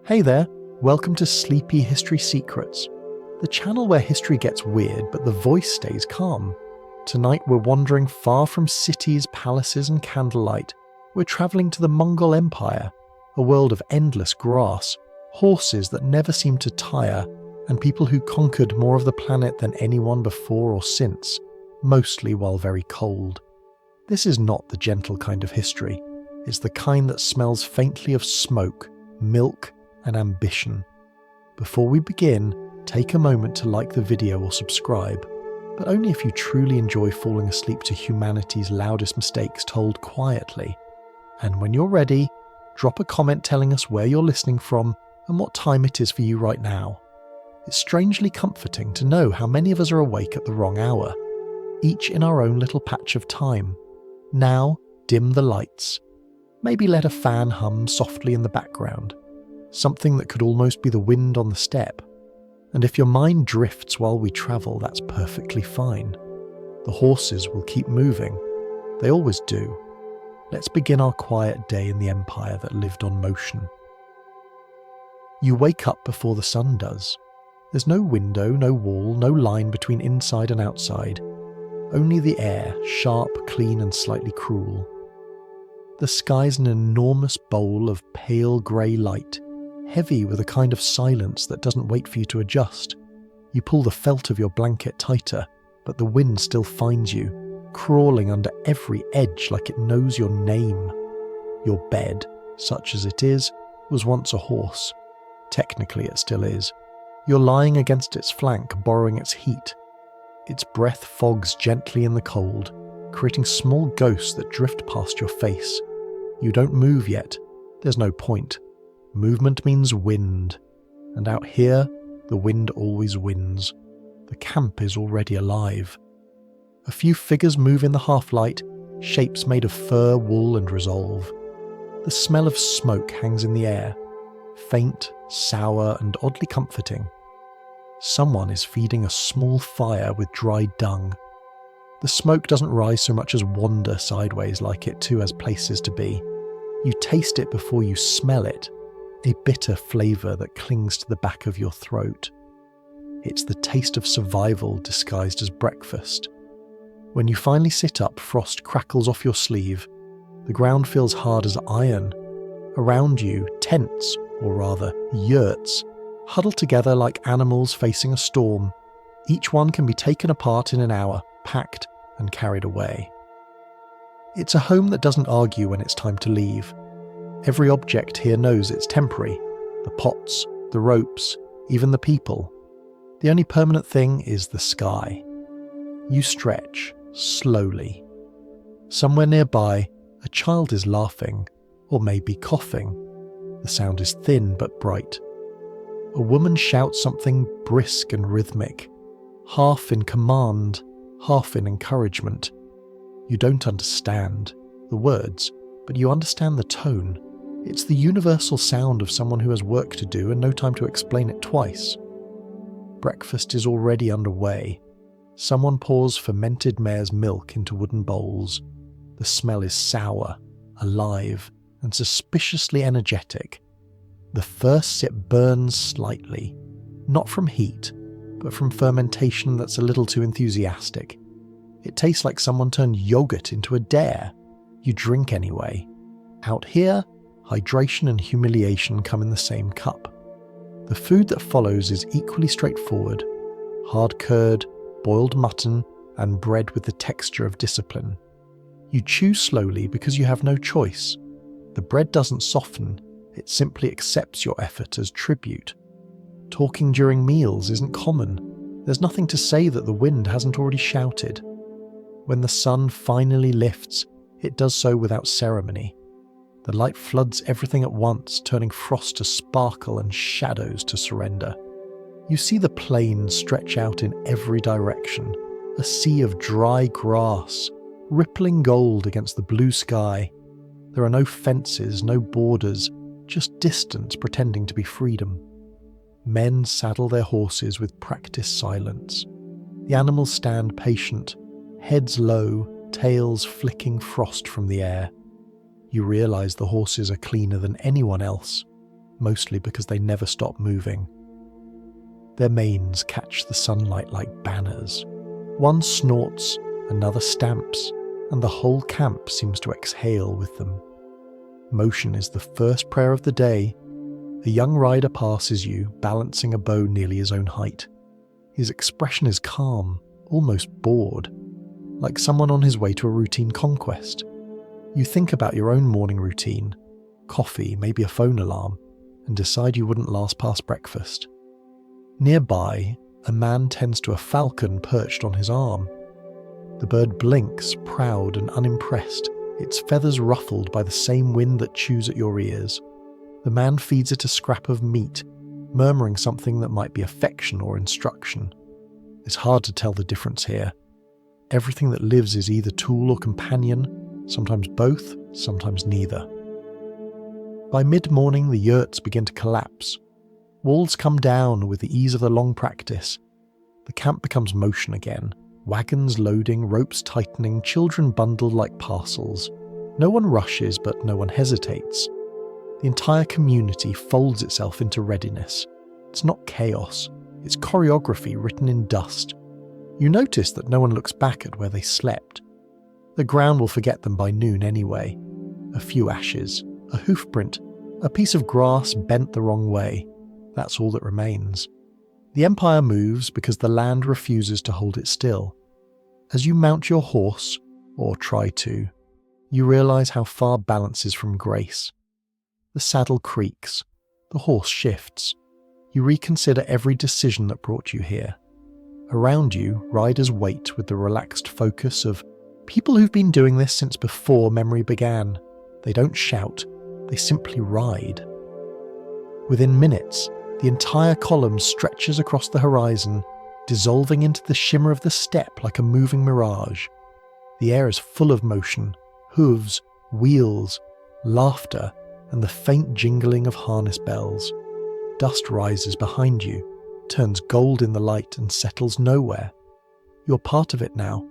Hey there, welcome to Sleepy History Secrets, the channel where history gets weird but the voice stays calm. Tonight we're wandering far from cities, palaces and candlelight. We're travelling to the Mongol Empire, a world of endless grass, horses that never seem to tire, and people who conquered more of the planet than anyone before or since, mostly while very cold. This is not the gentle kind of history. It's the kind that smells faintly of smoke, milk, and ambition. Before we begin, take a moment to like the video or subscribe, but only if you truly enjoy falling asleep to humanity's loudest mistakes told quietly. And when you're ready, drop a comment telling us where you're listening from and what time it is for you right now. It's strangely comforting to know how many of us are awake at the wrong hour, each in our own little patch of time. Now, dim the lights. Maybe let a fan hum softly in the background, something that could almost be the wind on the steppe. And if your mind drifts while we travel, that's perfectly fine. The horses will keep moving. They always do. Let's begin our quiet day in the empire that lived on motion. You wake up before the sun does. There's no window, no wall, no line between inside and outside. Only the air, sharp, clean and slightly cruel. The sky's an enormous bowl of pale grey light, heavy with a kind of silence that doesn't wait for you to adjust. You pull the felt of your blanket tighter, but the wind still finds you, crawling under every edge like it knows your name. Your bed, such as it is, was once a horse. Technically it still is. You're lying against its flank, borrowing its heat. Its breath fogs gently in the cold, creating small ghosts that drift past your face. You don't move yet. There's no point. Movement means wind, and out here, the wind always wins. The camp is already alive. A few figures move in the half-light, shapes made of fur, wool and resolve. The smell of smoke hangs in the air, faint, sour and oddly comforting. Someone is feeding a small fire with dried dung. The smoke doesn't rise so much as wander sideways like it too has places to be. You taste it before you smell it, a bitter flavour that clings to the back of your throat. It's the taste of survival disguised as breakfast. When you finally sit up, frost crackles off your sleeve. The ground feels hard as iron. Around you, tents, or rather yurts, huddle together like animals facing a storm. Each one can be taken apart in an hour, packed and carried away. It's a home that doesn't argue when it's time to leave. Every object here knows it's temporary. The pots, the ropes, even the people. The only permanent thing is the sky. You stretch, slowly. Somewhere nearby, a child is laughing, or maybe coughing. The sound is thin but bright. A woman shouts something brisk and rhythmic, half in command, half in encouragement. You don't understand the words, but you understand the tone. It's the universal sound of someone who has work to do and no time to explain it twice. Breakfast is already underway. Someone pours fermented mare's milk into wooden bowls. The smell is sour, alive, and suspiciously energetic. The first sip burns slightly, not from heat, but from fermentation that's a little too enthusiastic. It tastes like someone turned yogurt into a dare. You drink anyway. Out here, hydration and humiliation come in the same cup. The food that follows is equally straightforward. Hard curd, boiled mutton, and bread with the texture of discipline. You chew slowly because you have no choice. The bread doesn't soften, it simply accepts your effort as tribute. Talking during meals isn't common. There's nothing to say that the wind hasn't already shouted. When the sun finally lifts, it does so without ceremony. The light floods everything at once, turning frost to sparkle and shadows to surrender. You see the plain stretch out in every direction, a sea of dry grass, rippling gold against the blue sky. There are no fences, no borders, just distance pretending to be freedom. Men saddle their horses with practiced silence. The animals stand patient, heads low, tails flicking frost from the air. You realise the horses are cleaner than anyone else. mostly because they never stop moving. Their manes catch the sunlight like banners. One snorts, another stamps, and the whole camp seems to exhale with them. Motion is the first prayer of the day. A young rider passes you, balancing a bow nearly his own height. His expression is calm, almost bored, like someone on his way to a routine conquest. You think about your own morning routine, coffee, maybe a phone alarm, and decide you wouldn't last past breakfast. Nearby, a man tends to a falcon perched on his arm. The bird blinks, proud and unimpressed, its feathers ruffled by the same wind that chews at your ears. The man feeds it a scrap of meat, murmuring something that might be affection or instruction. It's hard to tell the difference here. Everything that lives is either tool or companion, sometimes both, sometimes neither. By mid-morning, the yurts begin to collapse. Walls come down with the ease of the long practice. The camp becomes motion again. Wagons loading, ropes tightening, children bundled like parcels. No one rushes, but no one hesitates. The entire community folds itself into readiness. It's not chaos. It's choreography written in dust. You notice that no one looks back at where they slept. The ground will forget them by noon anyway. A few ashes, a hoof print, a piece of grass bent the wrong way. That's all that remains. The empire moves because the land refuses to hold it still. As you mount your horse, or try to, you realize how far balance is from grace. The saddle creaks. The horse shifts. You reconsider every decision that brought you here. Around you, riders wait with the relaxed focus of people who've been doing this since before memory began. They don't shout. They simply ride. Within minutes, the entire column stretches across the horizon, dissolving into the shimmer of the steppe like a moving mirage. The air is full of motion, hooves, wheels, laughter, and the faint jingling of harness bells. Dust rises behind you, turns gold in the light and settles nowhere. You're part of it now,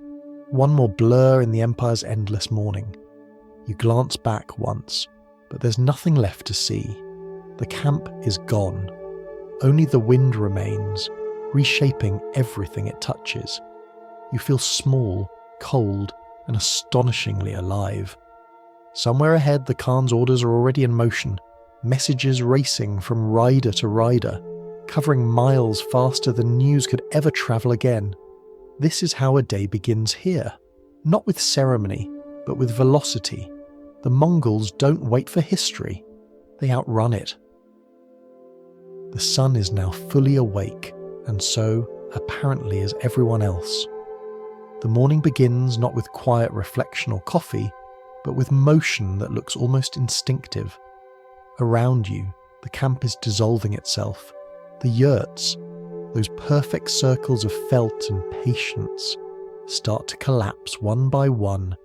one more blur in the Empire's endless morning. You glance back once, but there's nothing left to see. The camp is gone. Only the wind remains, reshaping everything it touches. You feel small, cold, and astonishingly alive. Somewhere ahead, the Khan's orders are already in motion, messages racing from rider to rider, covering miles faster than news could ever travel again. This is how a day begins here, not with ceremony, but with velocity. The Mongols don't wait for history, they outrun it. The sun is now fully awake, and so, apparently, is everyone else. The morning begins not with quiet reflection or coffee, but with motion that looks almost instinctive. Around you, the camp is dissolving itself. The yurts, those perfect circles of felt and patience, start to collapse one by one,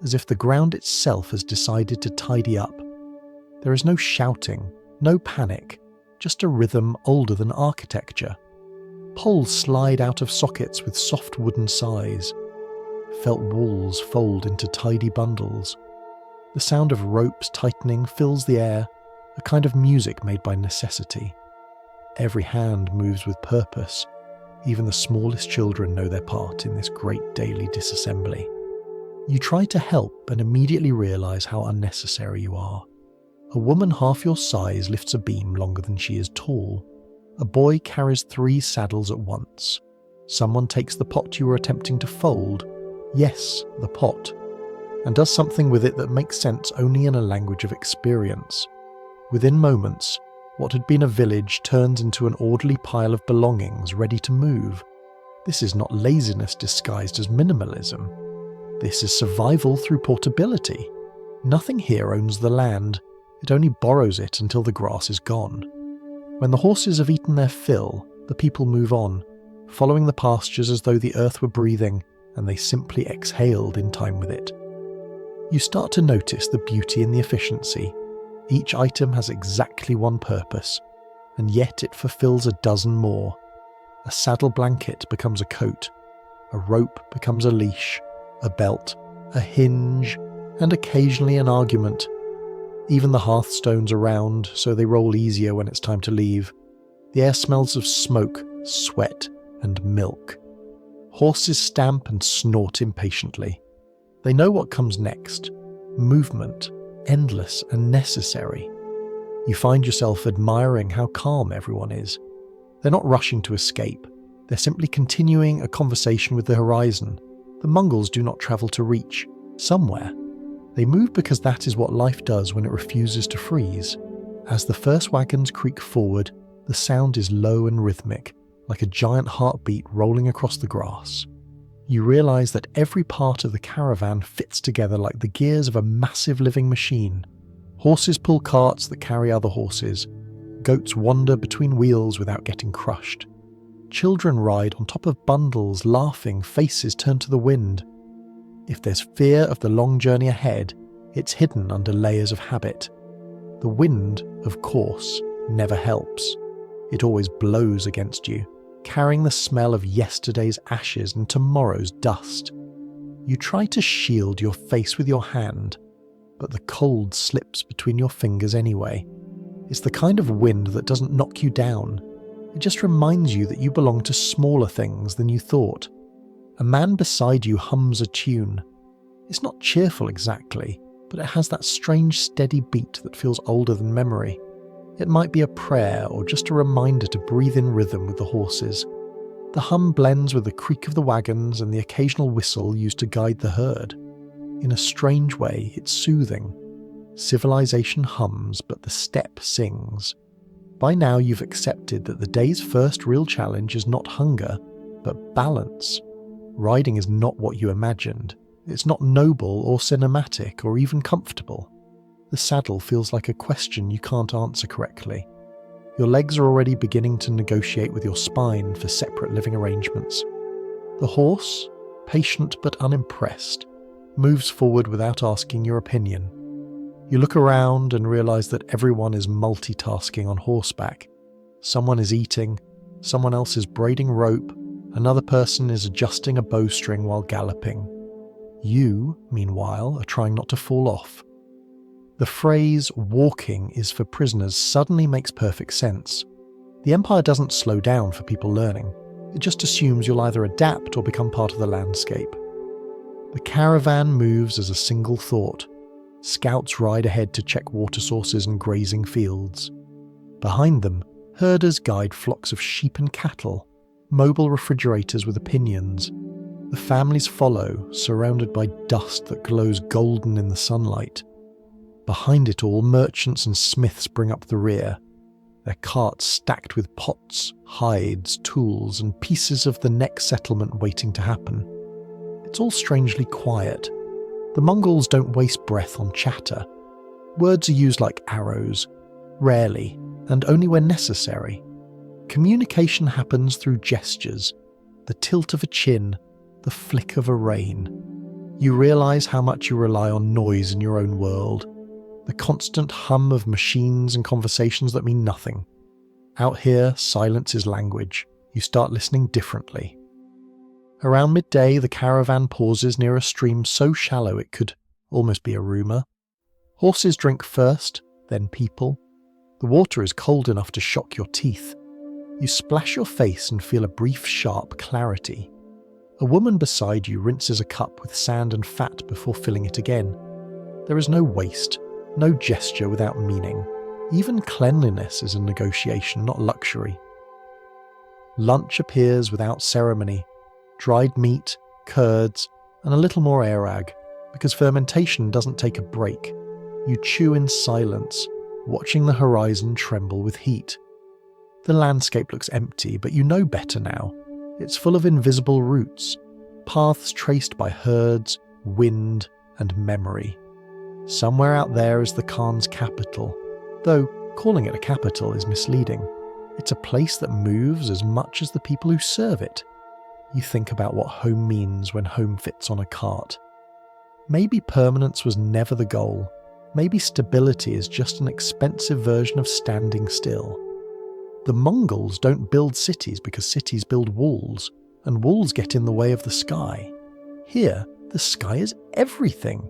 as if the ground itself has decided to tidy up. There is no shouting, no panic, just a rhythm older than architecture. Poles slide out of sockets with soft wooden sighs. Felt walls fold into tidy bundles. The sound of ropes tightening fills the air, a kind of music made by necessity. Every hand moves with purpose. Even the smallest children know their part in this great daily disassembly. You try to help and immediately realize how unnecessary you are. A woman half your size lifts a beam longer than she is tall. A boy carries 3 saddles at once. Someone takes the pot you were attempting to fold. Yes, the pot. And does something with it that makes sense only in a language of experience. Within moments, what had been a village turns into an orderly pile of belongings ready to move. This is not laziness disguised as minimalism. This is survival through portability. Nothing here owns the land. It only borrows it until the grass is gone. When the horses have eaten their fill, the people move on, following the pastures as though the earth were breathing, and they simply exhaled in time with it. You start to notice the beauty in the efficiency. Each item has exactly one purpose, and yet it fulfills a dozen more. A saddle blanket becomes a coat, a rope becomes a leash, a belt, a hinge, and occasionally an argument. Even the hearthstones are round, so they roll easier when it's time to leave. The air smells of smoke, sweat, and milk. Horses stamp and snort impatiently. They know what comes next. Movement, endless and necessary. You find yourself admiring how calm everyone is. They're not rushing to escape. They're simply continuing a conversation with the horizon. The Mongols do not travel to reach. Somewhere. They move because that is what life does when it refuses to freeze. As the first wagons creak forward, the sound is low and rhythmic, like a giant heartbeat rolling across the grass. You realize that every part of the caravan fits together like the gears of a massive living machine. Horses pull carts that carry other horses. Goats wander between wheels without getting crushed. Children ride on top of bundles, laughing, faces turned to the wind. If there's fear of the long journey ahead, it's hidden under layers of habit. The wind, of course, never helps. It always blows against you, carrying the smell of yesterday's ashes and tomorrow's dust. You try to shield your face with your hand, but the cold slips between your fingers anyway. It's the kind of wind that doesn't knock you down. It just reminds you that you belong to smaller things than you thought. A man beside you hums a tune. It's not cheerful exactly, but it has that strange steady beat that feels older than memory. It might be a prayer or just a reminder to breathe in rhythm with the horses. The hum blends with the creak of the wagons and the occasional whistle used to guide the herd. In a strange way, it's soothing. Civilization hums, but the steppe sings. By now you've accepted that the day's first real challenge is not hunger, but balance. Riding is not what you imagined. It's not noble or cinematic or even comfortable. The saddle feels like a question you can't answer correctly. Your legs are already beginning to negotiate with your spine for separate living arrangements. The horse, patient but unimpressed, moves forward without asking your opinion. You look around and realize that everyone is multitasking on horseback. Someone is eating, someone else is braiding rope, another person is adjusting a bowstring while galloping. You, meanwhile, are trying not to fall off. The phrase "walking is for prisoners" suddenly makes perfect sense. The Empire doesn't slow down for people learning. It just assumes you'll either adapt or become part of the landscape. The caravan moves as a single thought. Scouts ride ahead to check water sources and grazing fields. Behind them, herders guide flocks of sheep and cattle, mobile refrigerators with opinions. The families follow, surrounded by dust that glows golden in the sunlight. Behind it all, merchants and smiths bring up the rear, their carts stacked with pots, hides, tools, and pieces of the next settlement waiting to happen. It's all strangely quiet. The Mongols don't waste breath on chatter. Words are used like arrows, rarely, and only when necessary. Communication happens through gestures, the tilt of a chin, the flick of a rein. You realize how much you rely on noise in your own world, the constant hum of machines and conversations that mean nothing. Out here, silence is language. You start listening differently. Around midday, the caravan pauses near a stream so shallow it could almost be a rumour. Horses drink first, then people. The water is cold enough to shock your teeth. You splash your face and feel a brief, sharp clarity. A woman beside you rinses a cup with sand and fat before filling it again. There is no waste, no gesture without meaning. Even cleanliness is a negotiation, not luxury. Lunch appears without ceremony. Dried meat, curds, and a little more airag, because fermentation doesn't take a break. You chew in silence, watching the horizon tremble with heat. The landscape looks empty, but you know better now. It's full of invisible routes, paths traced by herds, wind, and memory. Somewhere out there is the Khan's capital, though calling it a capital is misleading. It's a place that moves as much as the people who serve it. You think about what home means when home fits on a cart. Maybe permanence was never the goal. Maybe stability is just an expensive version of standing still. The Mongols don't build cities because cities build walls, and walls get in the way of the sky. Here, the sky is everything.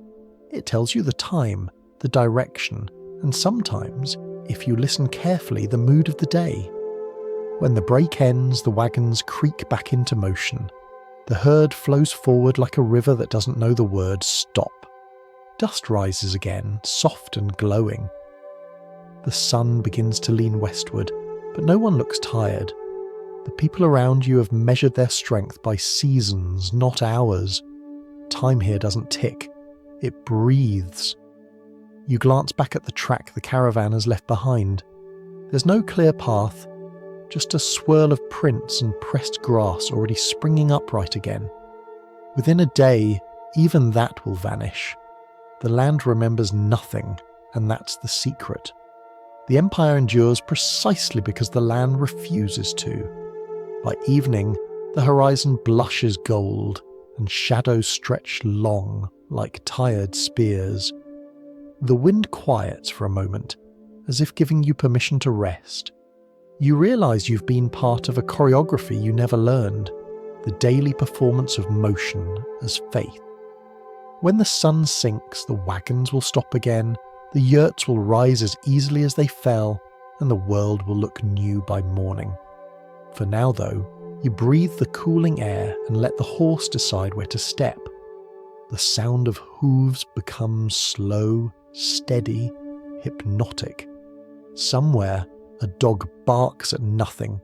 It tells you the time, the direction, and sometimes, if you listen carefully, the mood of the day. When the break ends, the wagons creak back into motion. The herd flows forward like a river that doesn't know the word stop. Dust rises again, soft and glowing. The sun begins to lean westward, but no one looks tired. The people around you have measured their strength by seasons, not hours. Time here doesn't tick. It breathes. You glance back at the track the caravan has left behind. There's no clear path, just a swirl of prints and pressed grass already springing upright again. Within a day, even that will vanish. The land remembers nothing, and that's the secret. The empire endures precisely because the land refuses to. By evening, the horizon blushes gold, and shadows stretch long, like tired spears. The wind quiets for a moment, as if giving you permission to rest. You realise you've been part of a choreography you never learned, the daily performance of motion as faith. When the sun sinks, the wagons will stop again, the yurts will rise as easily as they fell, and the world will look new by morning. For now, though, you breathe the cooling air and let the horse decide where to step. The sound of hooves becomes slow, steady, hypnotic. Somewhere, a dog barks at nothing,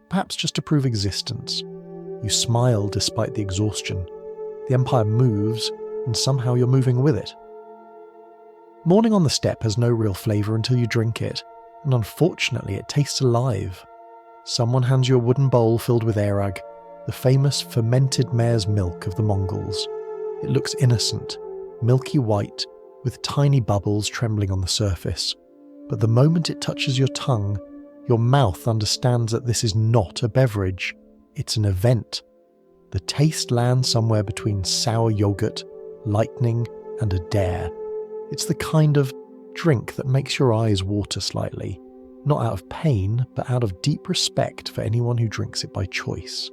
perhaps just to prove existence. You smile despite the exhaustion. The empire moves, and somehow you're moving with it. Morning on the steppe has no real flavour until you drink it, and unfortunately it tastes alive. Someone hands you a wooden bowl filled with airag, the famous fermented mare's milk of the Mongols. It looks innocent, milky white, with tiny bubbles trembling on the surface. But the moment it touches your tongue, your mouth understands that this is not a beverage. It's an event. The taste lands somewhere between sour yogurt, lightning, and a dare. It's the kind of drink that makes your eyes water slightly, not out of pain, but out of deep respect for anyone who drinks it by choice.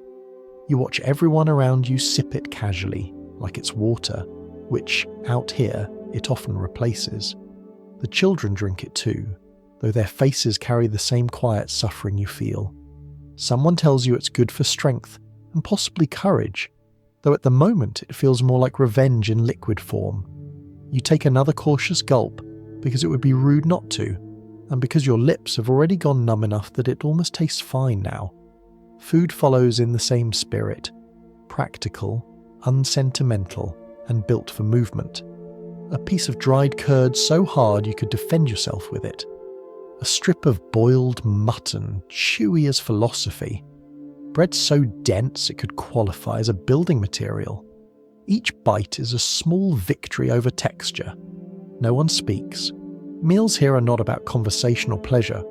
You watch everyone around you sip it casually, like it's water, which, out here, it often replaces. The children drink it too, though their faces carry the same quiet suffering you feel. Someone tells you it's good for strength, and possibly courage, though at the moment it feels more like revenge in liquid form. You take another cautious gulp, because it would be rude not to, and because your lips have already gone numb enough that it almost tastes fine now. Food follows in the same spirit, practical, unsentimental, and built for movement. A piece of dried curd so hard you could defend yourself with it. A strip of boiled mutton, chewy as philosophy. Bread so dense it could qualify as a building material. Each bite is a small victory over texture. No one speaks. Meals here are not about conversation or pleasure.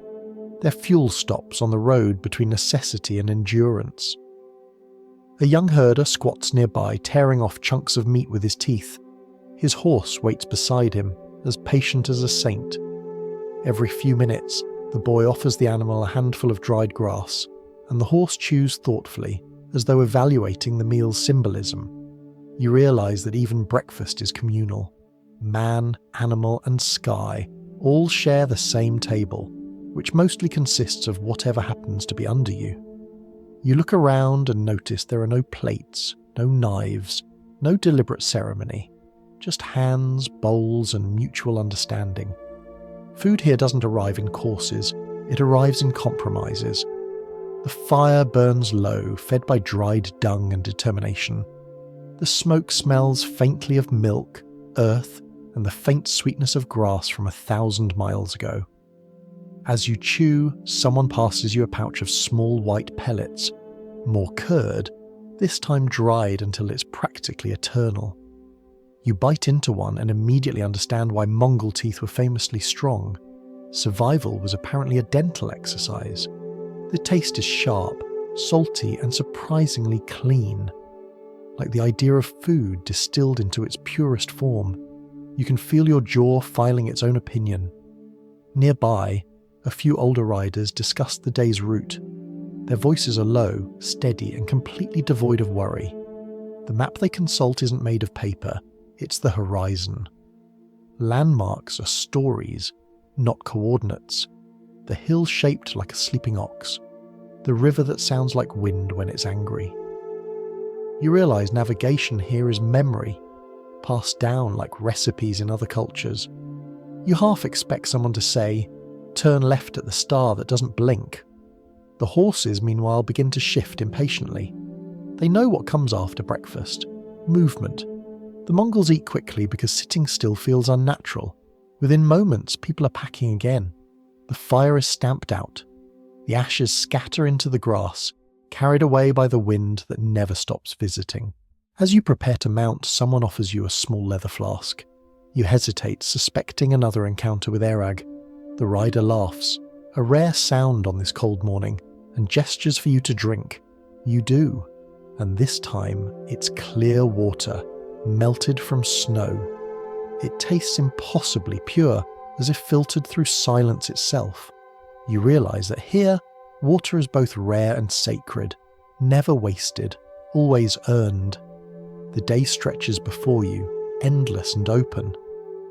They're fuel stops on the road between necessity and endurance. A young herder squats nearby, tearing off chunks of meat with his teeth. His horse waits beside him, as patient as a saint. Every few minutes, the boy offers the animal a handful of dried grass, and the horse chews thoughtfully, as though evaluating the meal's symbolism. You realise that even breakfast is communal. Man, animal, and sky all share the same table, which mostly consists of whatever happens to be under you. You look around and notice there are no plates, no knives, no deliberate ceremony, just hands, bowls, and mutual understanding. Food here doesn't arrive in courses, it arrives in compromises. The fire burns low, fed by dried dung and determination. The smoke smells faintly of milk, earth, and the faint sweetness of grass from 1,000 miles ago. As you chew, someone passes you a pouch of small white pellets. More curd, this time dried until it's practically eternal. You bite into one and immediately understand why Mongol teeth were famously strong. Survival was apparently a dental exercise. The taste is sharp, salty, and surprisingly clean. Like the idea of food distilled into its purest form. You can feel your jaw filing its own opinion. Nearby, a few older riders discuss the day's route. Their voices are low, steady, and completely devoid of worry. The map they consult isn't made of paper, it's the horizon. Landmarks are stories, not coordinates. The hill shaped like a sleeping ox. The river that sounds like wind when it's angry. You realise navigation here is memory, passed down like recipes in other cultures. You half expect someone to say, "Turn left at the star that doesn't blink." The horses, meanwhile, begin to shift impatiently. They know what comes after breakfast. Movement. The Mongols eat quickly because sitting still feels unnatural. Within moments, people are packing again. The fire is stamped out. The ashes scatter into the grass, carried away by the wind that never stops visiting. As you prepare to mount, someone offers you a small leather flask. You hesitate, suspecting another encounter with Erag. The rider laughs, a rare sound on this cold morning, and gestures for you to drink. You do, and this time it's clear water, melted from snow. It tastes impossibly pure, as if filtered through silence itself. You realise that here, water is both rare and sacred, never wasted, always earned. The day stretches before you, endless and open.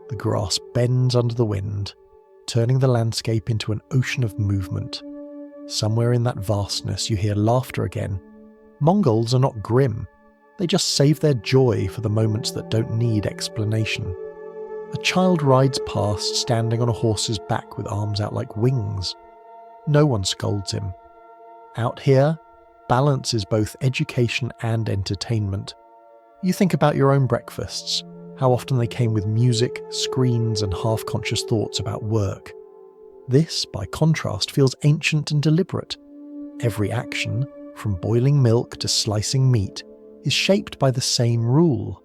The grass bends under the wind, turning the landscape into an ocean of movement. Somewhere in that vastness you hear laughter again. Mongols are not grim. They just save their joy for the moments that don't need explanation. A child rides past standing on a horse's back with arms out like wings. No one scolds him. Out here, balance is both education and entertainment. You think about your own breakfasts, how often they came with music, screens, and half-conscious thoughts about work. This, by contrast, feels ancient and deliberate. Every action, from boiling milk to slicing meat, is shaped by the same rule.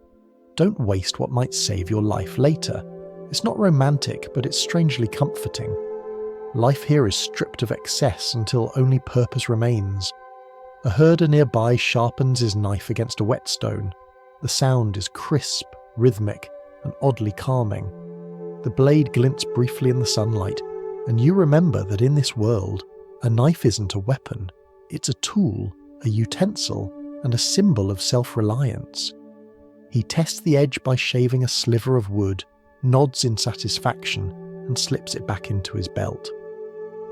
Don't waste what might save your life later. It's not romantic, but it's strangely comforting. Life here is stripped of excess until only purpose remains. A herder nearby sharpens his knife against a whetstone. The sound is crisp, rhythmic, and oddly calming. The blade glints briefly in the sunlight, and you remember that in this world, a knife isn't a weapon. It's a tool, a utensil, and a symbol of self-reliance. He tests the edge by shaving a sliver of wood, nods in satisfaction, and slips it back into his belt.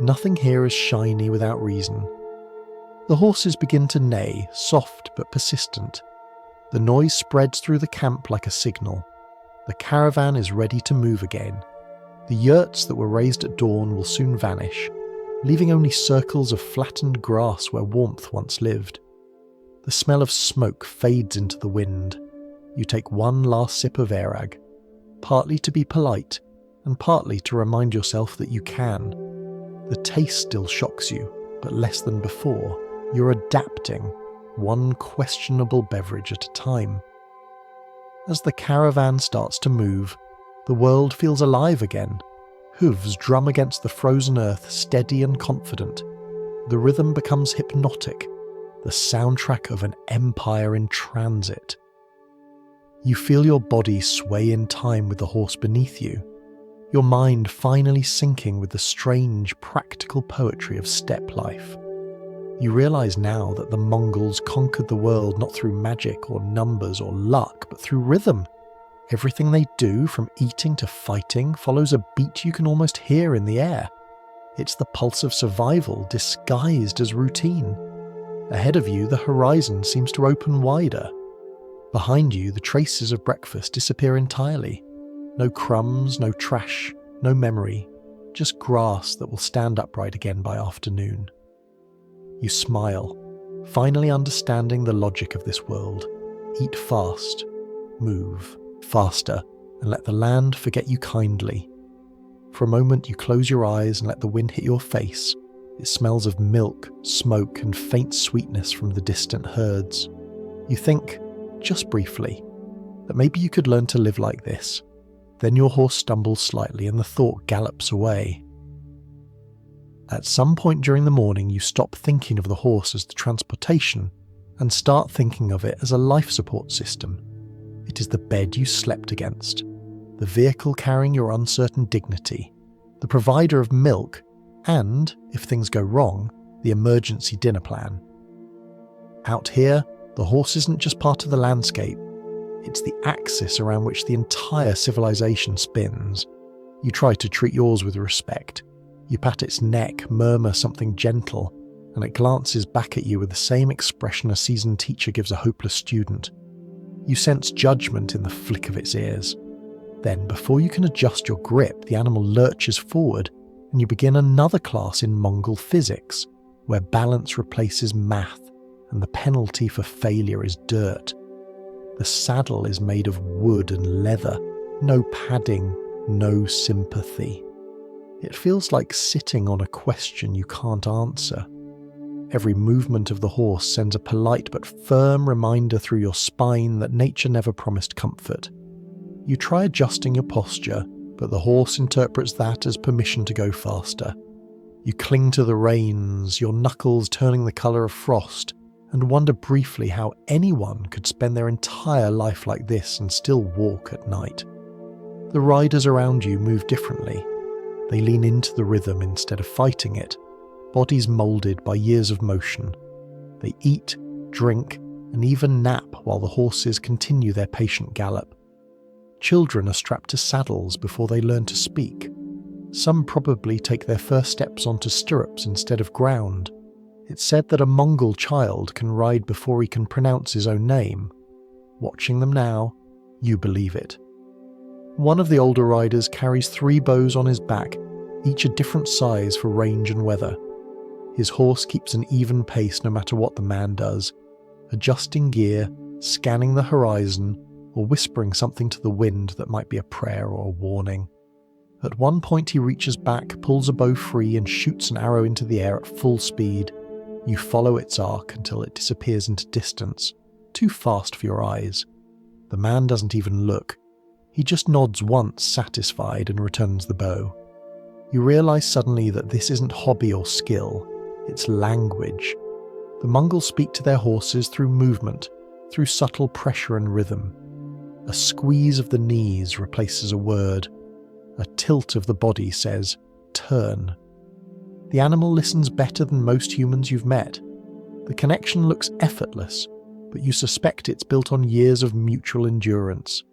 Nothing here is shiny without reason. The horses begin to neigh, soft but persistent. The noise spreads through the camp like a signal. The caravan is ready to move again. The yurts that were raised at dawn will soon vanish, leaving only circles of flattened grass where warmth once lived. The smell of smoke fades into the wind. You take one last sip of Erag, partly to be polite, and partly to remind yourself that you can. The taste still shocks you, but less than before. You're adapting, one questionable beverage at a time. As the caravan starts to move, the world feels alive again. Hooves drum against the frozen earth, steady and confident. The rhythm becomes hypnotic, the soundtrack of an empire in transit. You feel your body sway in time with the horse beneath you, your mind finally syncing with the strange, practical poetry of steppe life. You realise now that the Mongols conquered the world not through magic or numbers or luck, but through rhythm. Everything they do, from eating to fighting, follows a beat you can almost hear in the air. It's the pulse of survival disguised as routine. Ahead of you, the horizon seems to open wider. Behind you, the traces of breakfast disappear entirely. No crumbs, no trash, no memory, just grass that will stand upright again by afternoon. You smile, finally understanding the logic of this world. Eat fast, move faster, and let the land forget you kindly. For a moment you close your eyes and let the wind hit your face. It smells of milk, smoke, and faint sweetness from the distant herds. You think, just briefly, that maybe you could learn to live like this. Then your horse stumbles slightly and the thought gallops away. At some point during the morning you stop thinking of the horse as the transportation and start thinking of it as a life support system. It is the bed you slept against, the vehicle carrying your uncertain dignity, the provider of milk, and, if things go wrong, the emergency dinner plan. Out here, the horse isn't just part of the landscape, it's the axis around which the entire civilization spins. You try to treat yours with respect. You pat its neck, murmur something gentle, and it glances back at you with the same expression a seasoned teacher gives a hopeless student. You sense judgment in the flick of its ears. Then, before you can adjust your grip, the animal lurches forward, and you begin another class in Mongol physics, where balance replaces math, and the penalty for failure is dirt. The saddle is made of wood and leather, no padding, no sympathy. It feels like sitting on a question you can't answer. Every movement of the horse sends a polite but firm reminder through your spine that nature never promised comfort. You try adjusting your posture, but the horse interprets that as permission to go faster. You cling to the reins, your knuckles turning the colour of frost, and wonder briefly how anyone could spend their entire life like this and still walk at night. The riders around you move differently. They lean into the rhythm instead of fighting it, bodies moulded by years of motion. They eat, drink, and even nap while the horses continue their patient gallop. Children are strapped to saddles before they learn to speak. Some probably take their first steps onto stirrups instead of ground. It's said that a Mongol child can ride before he can pronounce his own name. Watching them now, you believe it. One of the older riders carries 3 bows on his back, each a different size for range and weather. His horse keeps an even pace no matter what the man does, adjusting gear, scanning the horizon, or whispering something to the wind that might be a prayer or a warning. At one point he reaches back, pulls a bow free and shoots an arrow into the air at full speed. You follow its arc until it disappears into distance, too fast for your eyes. The man doesn't even look. He just nods once, satisfied, and returns the bow. You realise suddenly that this isn't hobby or skill, it's language. The Mongols speak to their horses through movement, through subtle pressure and rhythm. A squeeze of the knees replaces a word. A tilt of the body says, turn. The animal listens better than most humans you've met. The connection looks effortless, but you suspect it's built on years of mutual endurance.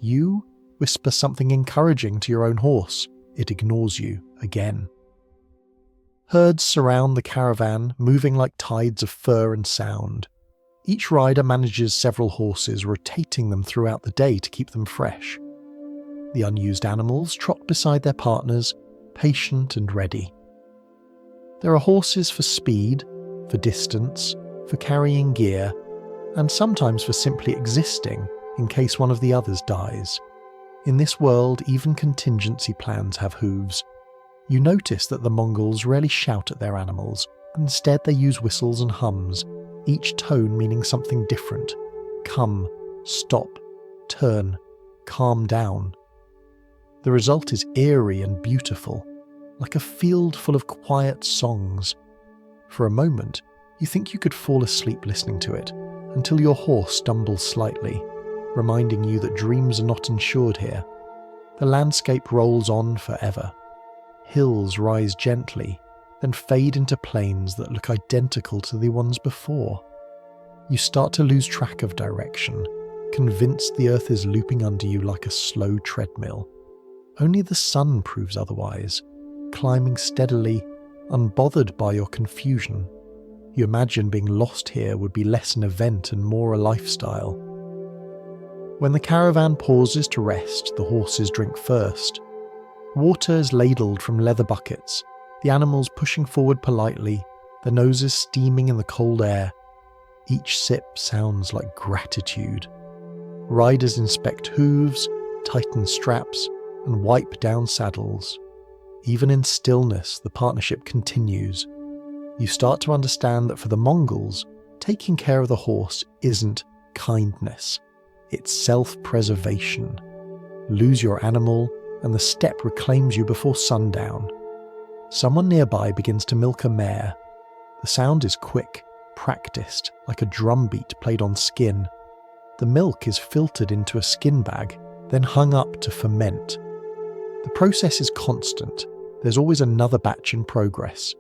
You whisper something encouraging to your own horse. It ignores you again. Herds surround the caravan, moving like tides of fur and sound. Each rider manages several horses, rotating them throughout the day to keep them fresh. The unused animals trot beside their partners, patient and ready. There are horses for speed, for distance, for carrying gear, and sometimes for simply existing in case one of the others dies. In this world, even contingency plans have hooves. You notice that the Mongols rarely shout at their animals, instead they use whistles and hums, each tone meaning something different. Come, stop, turn, calm down. The result is eerie and beautiful, like a field full of quiet songs. For a moment, you think you could fall asleep listening to it, until your horse stumbles slightly, reminding you that dreams are not insured here. The landscape rolls on forever. Hills rise gently, then fade into plains that look identical to the ones before. You start to lose track of direction, convinced the earth is looping under you like a slow treadmill. Only the sun proves otherwise, climbing steadily, unbothered by your confusion. You imagine being lost here would be less an event and more a lifestyle. When the caravan pauses to rest, the horses drink first. Water is ladled from leather buckets, the animals pushing forward politely, their noses steaming in the cold air. Each sip sounds like gratitude. Riders inspect hooves, tighten straps, and wipe down saddles. Even in stillness, the partnership continues. You start to understand that for the Mongols, taking care of the horse isn't kindness. It's self-preservation. Lose your animal, and the steppe reclaims you before sundown. Someone nearby begins to milk a mare. The sound is quick, practiced, like a drumbeat played on skin. The milk is filtered into a skin bag, then hung up to ferment. The process is constant. There's always another batch in progress.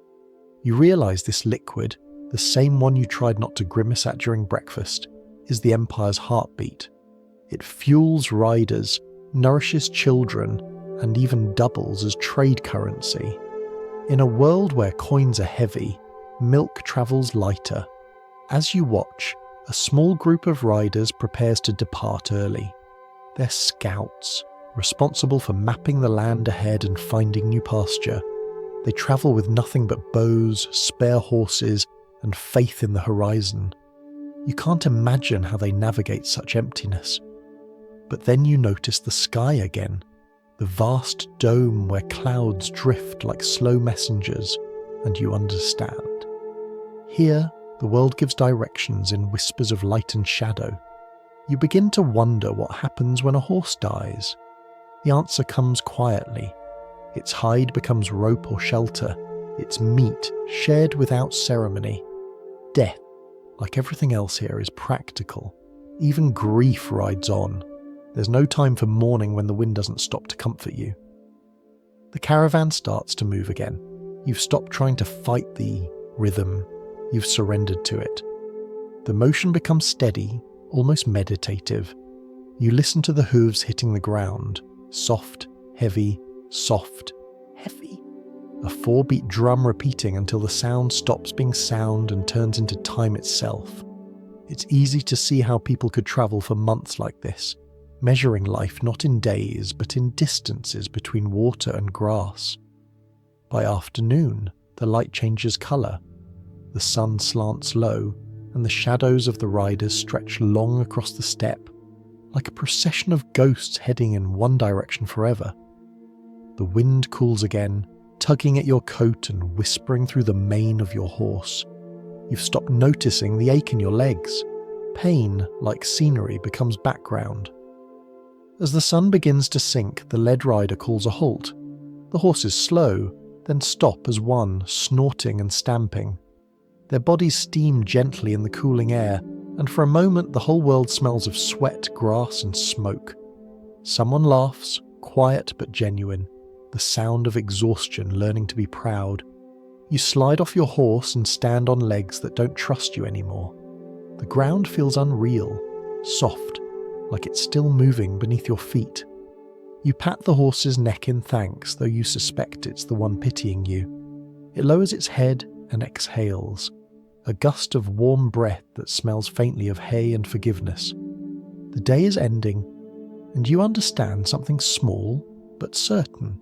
You realise this liquid, the same one you tried not to grimace at during breakfast, is the Empire's heartbeat. It fuels riders, nourishes children, and even doubles as trade currency. In a world where coins are heavy, milk travels lighter. As you watch, a small group of riders prepares to depart early. They're scouts, responsible for mapping the land ahead and finding new pasture. They travel with nothing but bows, spare horses, and faith in the horizon. You can't imagine how they navigate such emptiness. But then you notice the sky again, the vast dome where clouds drift like slow messengers, and you understand. Here, the world gives directions in whispers of light and shadow. You begin to wonder what happens when a horse dies. The answer comes quietly. Its hide becomes rope or shelter, its meat shared without ceremony. Death, like everything else here, is practical. Even grief rides on. There's no time for mourning when the wind doesn't stop to comfort you. The caravan starts to move again. You've stopped trying to fight the rhythm. You've surrendered to it. The motion becomes steady, almost meditative. You listen to the hooves hitting the ground. Soft, heavy, soft, heavy. A 4-beat drum repeating until the sound stops being sound and turns into time itself. It's easy to see how people could travel for months like this, measuring life not in days but in distances between water and grass. By afternoon, the light changes colour. The sun slants low, and the shadows of the riders stretch long across the steppe, like a procession of ghosts heading in one direction forever. The wind cools again, tugging at your coat and whispering through the mane of your horse. You've stopped noticing the ache in your legs. Pain, like scenery, becomes background. As the sun begins to sink, the lead rider calls a halt. The horses slow, then stop as one, snorting and stamping. Their bodies steam gently in the cooling air, and for a moment the whole world smells of sweat, grass, and smoke. Someone laughs, quiet but genuine, the sound of exhaustion learning to be proud. You slide off your horse and stand on legs that don't trust you anymore. The ground feels unreal, soft, like it's still moving beneath your feet. You pat the horse's neck in thanks, though you suspect it's the one pitying you. It lowers its head and exhales, a gust of warm breath that smells faintly of hay and forgiveness. The day is ending, and you understand something small but certain.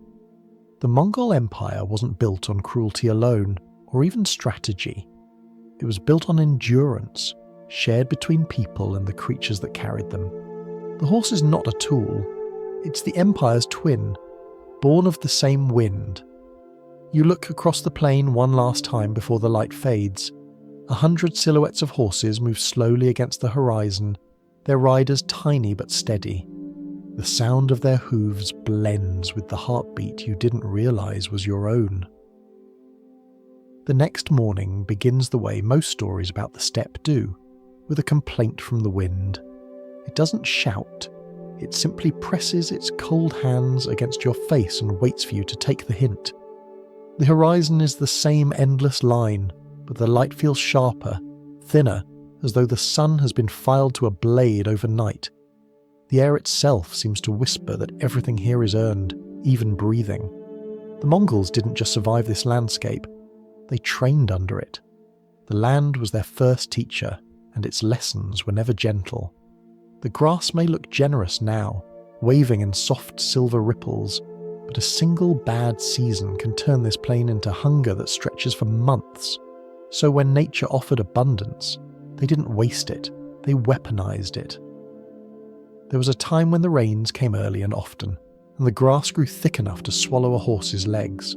The Mongol Empire wasn't built on cruelty alone, or even strategy. It was built on endurance, shared between people and the creatures that carried them. The horse is not a tool. It's the Empire's twin, born of the same wind. You look across the plain one last time before the light fades. 100 silhouettes of horses move slowly against the horizon, their riders tiny but steady. The sound of their hooves blends with the heartbeat you didn't realize was your own. The next morning begins the way most stories about the steppe do, with a complaint from the wind. It doesn't shout. It simply presses its cold hands against your face and waits for you to take the hint. The horizon is the same endless line, but the light feels sharper, thinner, as though the sun has been filed to a blade overnight. The air itself seems to whisper that everything here is earned, even breathing. The Mongols didn't just survive this landscape, they trained under it. The land was their first teacher, and its lessons were never gentle. The grass may look generous now, waving in soft silver ripples, but a single bad season can turn this plain into hunger that stretches for months. So when nature offered abundance, they didn't waste it, they weaponized it. There was a time when the rains came early and often, and the grass grew thick enough to swallow a horse's legs.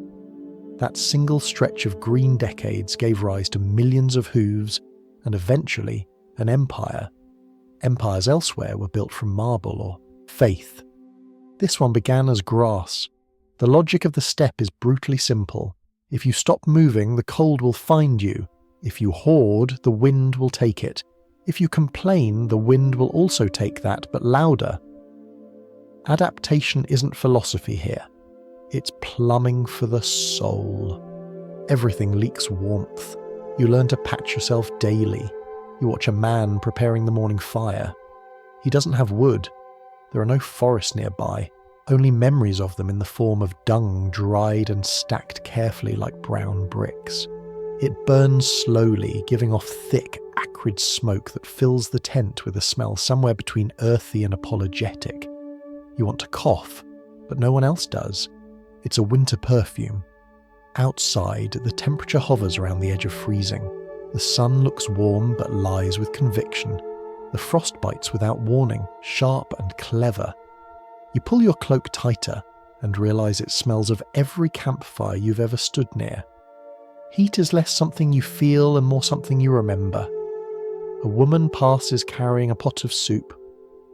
That single stretch of green decades gave rise to millions of hooves, and eventually an empire. Empires elsewhere were built from marble or faith. This one began as grass. The logic of the steppe is brutally simple. If you stop moving, the cold will find you. If you hoard, the wind will take it. If you complain, the wind will also take that, but louder. Adaptation isn't philosophy here. It's plumbing for the soul. Everything leaks warmth. You learn to patch yourself daily. You watch a man preparing the morning fire. He doesn't have wood. There are no forests nearby. only memories of them in the form of dung dried and stacked carefully like brown bricks. It burns slowly, giving off thick, acrid smoke that fills the tent with a smell somewhere between earthy and apologetic. You want to cough, but no one else does. It's a winter perfume. Outside, the temperature hovers around the edge of freezing. The sun looks warm but lies with conviction. The frost bites without warning, sharp and clever. You pull your cloak tighter and realise it smells of every campfire you've ever stood near. Heat is less something you feel and more something you remember. A woman passes carrying a pot of soup,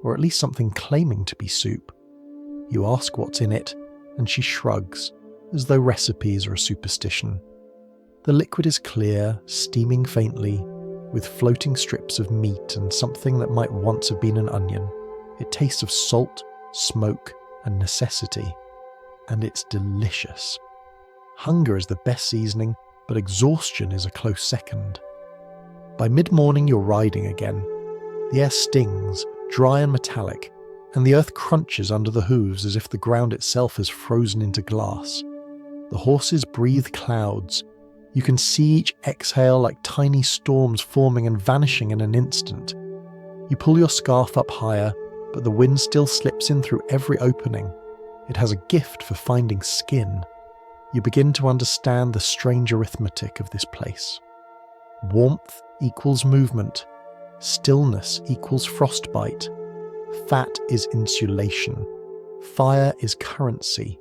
or at least something claiming to be soup. You ask what's in it, and she shrugs, as though recipes are a superstition. The liquid is clear, steaming faintly, with floating strips of meat and something that might once have been an onion. It tastes of salt, smoke, and necessity, and it's delicious. Hunger is the best seasoning, but exhaustion is a close second. By mid-morning you're riding again. The air stings, dry and metallic, and the earth crunches under the hooves as if the ground itself has frozen into glass. The horses breathe clouds. You can see each exhale like tiny storms forming and vanishing in an instant. You pull your scarf up higher, but the wind still slips in through every opening. It has a gift for finding skin. You begin to understand the strange arithmetic of this place. Warmth equals movement. Stillness equals frostbite. Fat is insulation. Fire is currency.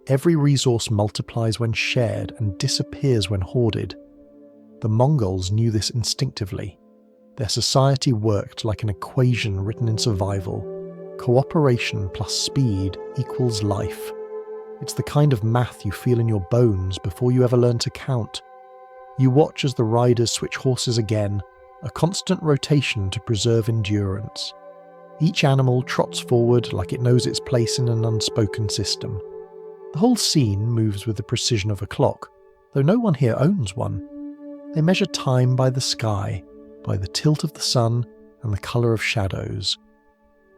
Every resource multiplies when shared and disappears when hoarded. The Mongols knew this instinctively. Their society worked like an equation written in survival. Cooperation plus speed equals life. It's the kind of math you feel in your bones before you ever learn to count. You watch as the riders switch horses again, a constant rotation to preserve endurance. Each animal trots forward like it knows its place in an unspoken system. The whole scene moves with the precision of a clock, though no one here owns one. They measure time by the sky, by the tilt of the sun and the colour of shadows.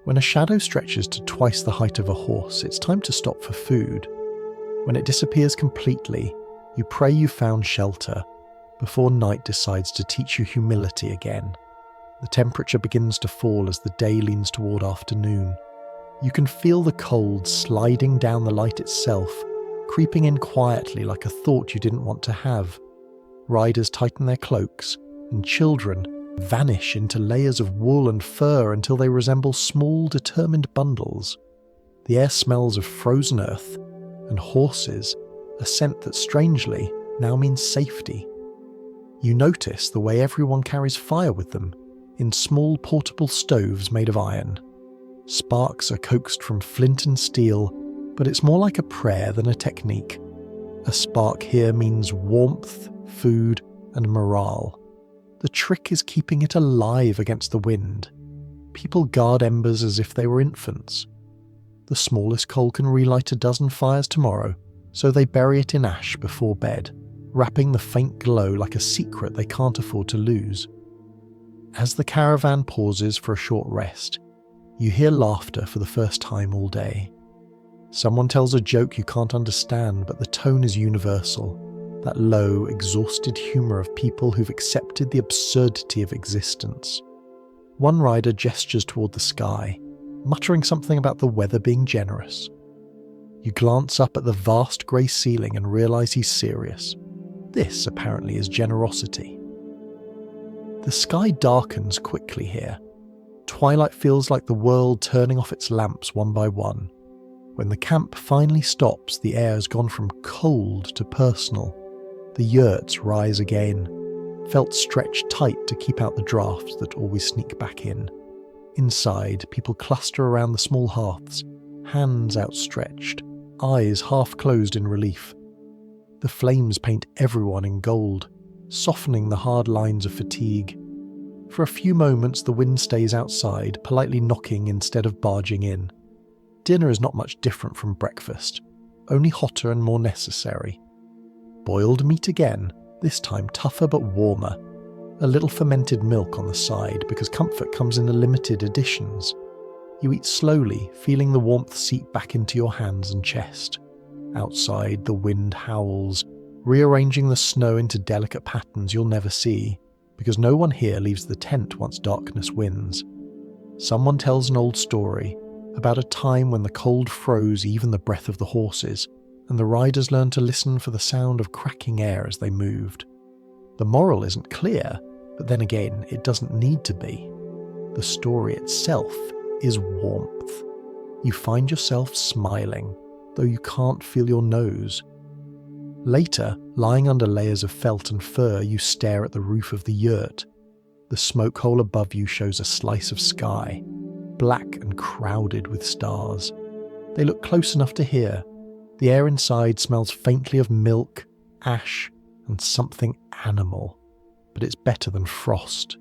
When a shadow stretches to twice the height of a horse, it's time to stop for food. When it disappears completely, you pray you found shelter, before night decides to teach you humility again. The temperature begins to fall as the day leans toward afternoon. You can feel the cold sliding down the light itself, creeping in quietly like a thought you didn't want to have. Riders tighten their cloaks, and children vanish into layers of wool and fur until they resemble small, determined bundles. The air smells of frozen earth, and horses, a scent that strangely now means safety. You notice the way everyone carries fire with them, in small portable stoves made of iron. Sparks are coaxed from flint and steel, but it's more like a prayer than a technique. A spark here means warmth, food, and morale. The trick is keeping it alive against the wind. People guard embers as if they were infants. The smallest coal can relight a dozen fires tomorrow, so they bury it in ash before bed, wrapping the faint glow like a secret they can't afford to lose. As the caravan pauses for a short rest, you hear laughter for the first time all day. Someone tells a joke you can't understand, but the tone is universal. That low, exhausted humour of people who've accepted the absurdity of existence. One rider gestures toward the sky, muttering something about the weather being generous. You glance up at the vast grey ceiling and realise he's serious. This, apparently, is generosity. The sky darkens quickly here. Twilight feels like the world turning off its lamps one by one. When the camp finally stops, the air has gone from cold to personal. The yurts rise again, felt stretched tight to keep out the drafts that always sneak back in. Inside, people cluster around the small hearths, hands outstretched, eyes half closed in relief. The flames paint everyone in gold, softening the hard lines of fatigue. For a few moments the wind stays outside, politely knocking instead of barging in. Dinner is not much different from breakfast, only hotter and more necessary. Boiled meat again, this time tougher but warmer. A little fermented milk on the side because comfort comes in the limited editions. You eat slowly, feeling the warmth seep back into your hands and chest. Outside, the wind howls, rearranging the snow into delicate patterns you'll never see, because no one here leaves the tent once darkness wins. Someone tells an old story about a time when the cold froze even the breath of the horses, and the riders learned to listen for the sound of cracking air as they moved. The moral isn't clear, but then again, it doesn't need to be. The story itself is warmth. You find yourself smiling, though you can't feel your nose. Later, lying under layers of felt and fur, you stare at the roof of the yurt. The smoke hole above you shows a slice of sky, black and crowded with stars. They look close enough to hear. The air inside smells faintly of milk, ash, and something animal, but it's better than frost.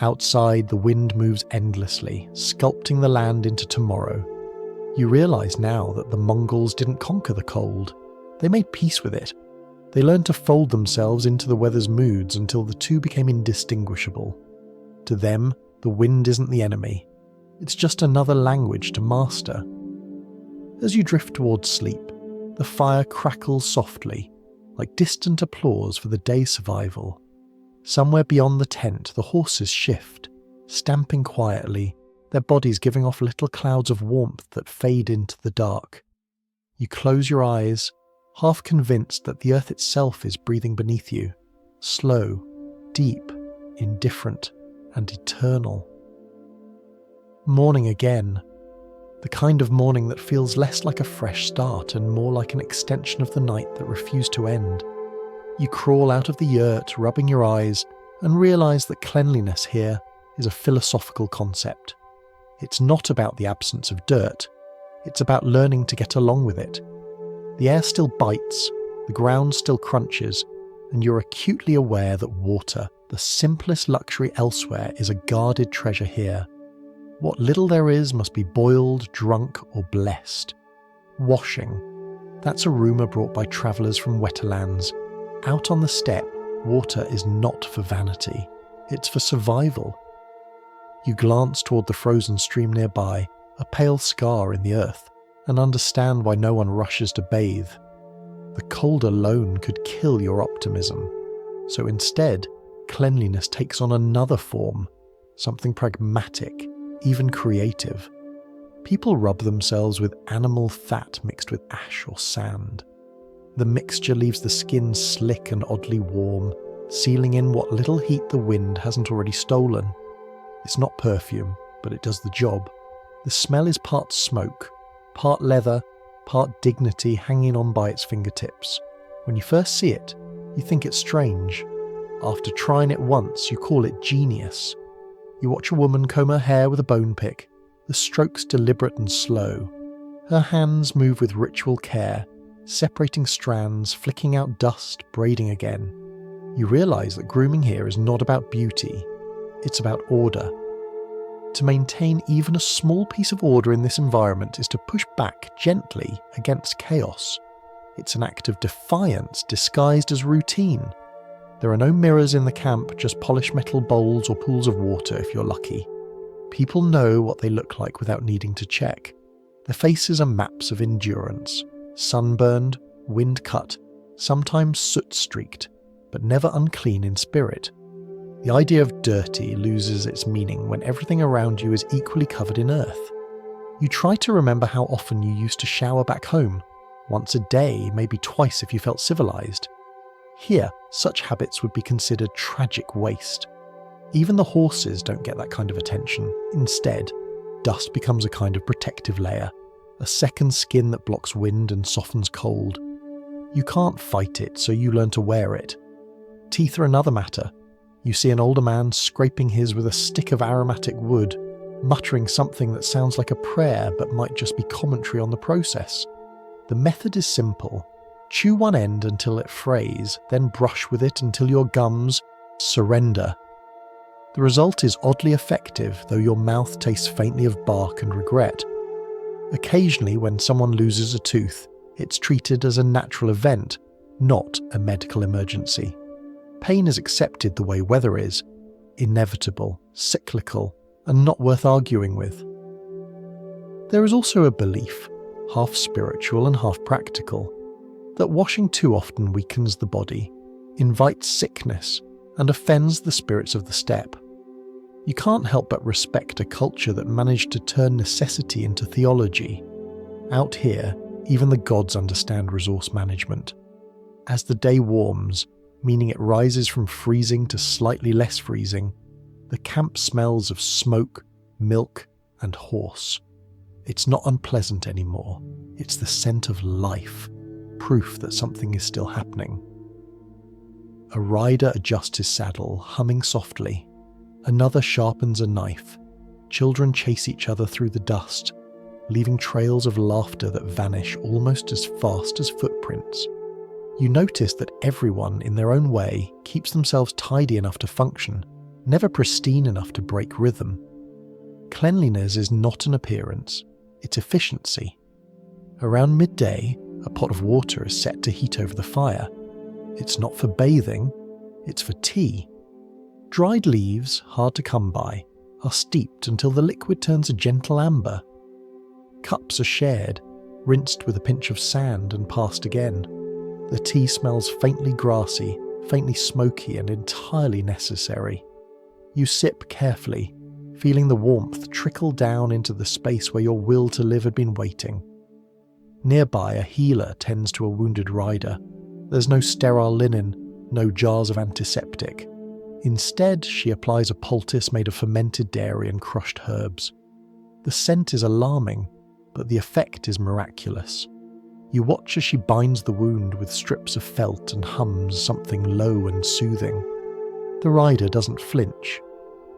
Outside, the wind moves endlessly, sculpting the land into tomorrow. You realise now that the Mongols didn't conquer the cold. They made peace with it. They learned to fold themselves into the weather's moods until the two became indistinguishable. To them, the wind isn't the enemy. It's just another language to master. As you drift towards sleep, the fire crackles softly, like distant applause for the day's survival. Somewhere beyond the tent, the horses shift, stamping quietly, their bodies giving off little clouds of warmth that fade into the dark. You close your eyes, half convinced that the earth itself is breathing beneath you, slow, deep, indifferent, and eternal. Morning again. The kind of morning that feels less like a fresh start and more like an extension of the night that refused to end. You crawl out of the yurt, rubbing your eyes, and realise that cleanliness here is a philosophical concept. It's not about the absence of dirt, it's about learning to get along with it. The air still bites, the ground still crunches, and you're acutely aware that water, the simplest luxury elsewhere, is a guarded treasure here. What little there is must be boiled, drunk, or blessed. Washing. That's a rumour brought by travellers from wetter lands. Out on the steppe, water is not for vanity. It's for survival. You glance toward the frozen stream nearby, a pale scar in the earth, and understand why no one rushes to bathe. The cold alone could kill your optimism. So instead, cleanliness takes on another form, something pragmatic, even creative. People rub themselves with animal fat mixed with ash or sand. The mixture leaves the skin slick and oddly warm, sealing in what little heat the wind hasn't already stolen. It's not perfume, but it does the job. The smell is part smoke, part leather, part dignity hanging on by its fingertips. When you first see it, you think it's strange. After trying it once, you call it genius. You watch a woman comb her hair with a bone pick, the strokes deliberate and slow. Her hands move with ritual care, separating strands, flicking out dust, braiding again. You realise that grooming here is not about beauty, it's about order. To maintain even a small piece of order in this environment is to push back gently against chaos. It's an act of defiance disguised as routine. There are no mirrors in the camp, just polished metal bowls or pools of water if you're lucky. People know what they look like without needing to check. Their faces are maps of endurance. Sunburned, wind-cut, sometimes soot-streaked, but never unclean in spirit. The idea of dirty loses its meaning when everything around you is equally covered in earth. You try to remember how often you used to shower back home, once a day, maybe twice if you felt civilized. Here, such habits would be considered tragic waste. Even the horses don't get that kind of attention. Instead, dust becomes a kind of protective layer, a second skin that blocks wind and softens cold. You can't fight it, so you learn to wear it. Teeth are another matter. You see an older man scraping his with a stick of aromatic wood, muttering something that sounds like a prayer but might just be commentary on the process. The method is simple. Chew one end until it frays, then brush with it until your gums surrender. The result is oddly effective, though your mouth tastes faintly of bark and regret. Occasionally, when someone loses a tooth, it's treated as a natural event, not a medical emergency. Pain is accepted the way weather is, inevitable, cyclical, and not worth arguing with. There is also a belief, half spiritual and half practical, that washing too often weakens the body, invites sickness, and offends the spirits of the steppe. You can't help but respect a culture that managed to turn necessity into theology. Out here, even the gods understand resource management. As the day warms, meaning it rises from freezing to slightly less freezing, the camp smells of smoke, milk, and horse. It's not unpleasant anymore. It's the scent of life, proof that something is still happening. A rider adjusts his saddle, humming softly. Another sharpens a knife. Children chase each other through the dust, leaving trails of laughter that vanish almost as fast as footprints. You notice that everyone, in their own way, keeps themselves tidy enough to function, never pristine enough to break rhythm. Cleanliness is not an appearance, it's efficiency. Around midday, a pot of water is set to heat over the fire. It's not for bathing, it's for tea. Dried leaves, hard to come by, are steeped until the liquid turns a gentle amber. Cups are shared, rinsed with a pinch of sand and passed again. The tea smells faintly grassy, faintly smoky, and entirely necessary. You sip carefully, feeling the warmth trickle down into the space where your will to live had been waiting. Nearby, a healer tends to a wounded rider. There's no sterile linen, no jars of antiseptic. Instead, she applies a poultice made of fermented dairy and crushed herbs. The scent is alarming, but the effect is miraculous. You watch as she binds the wound with strips of felt and hums something low and soothing. The rider doesn't flinch.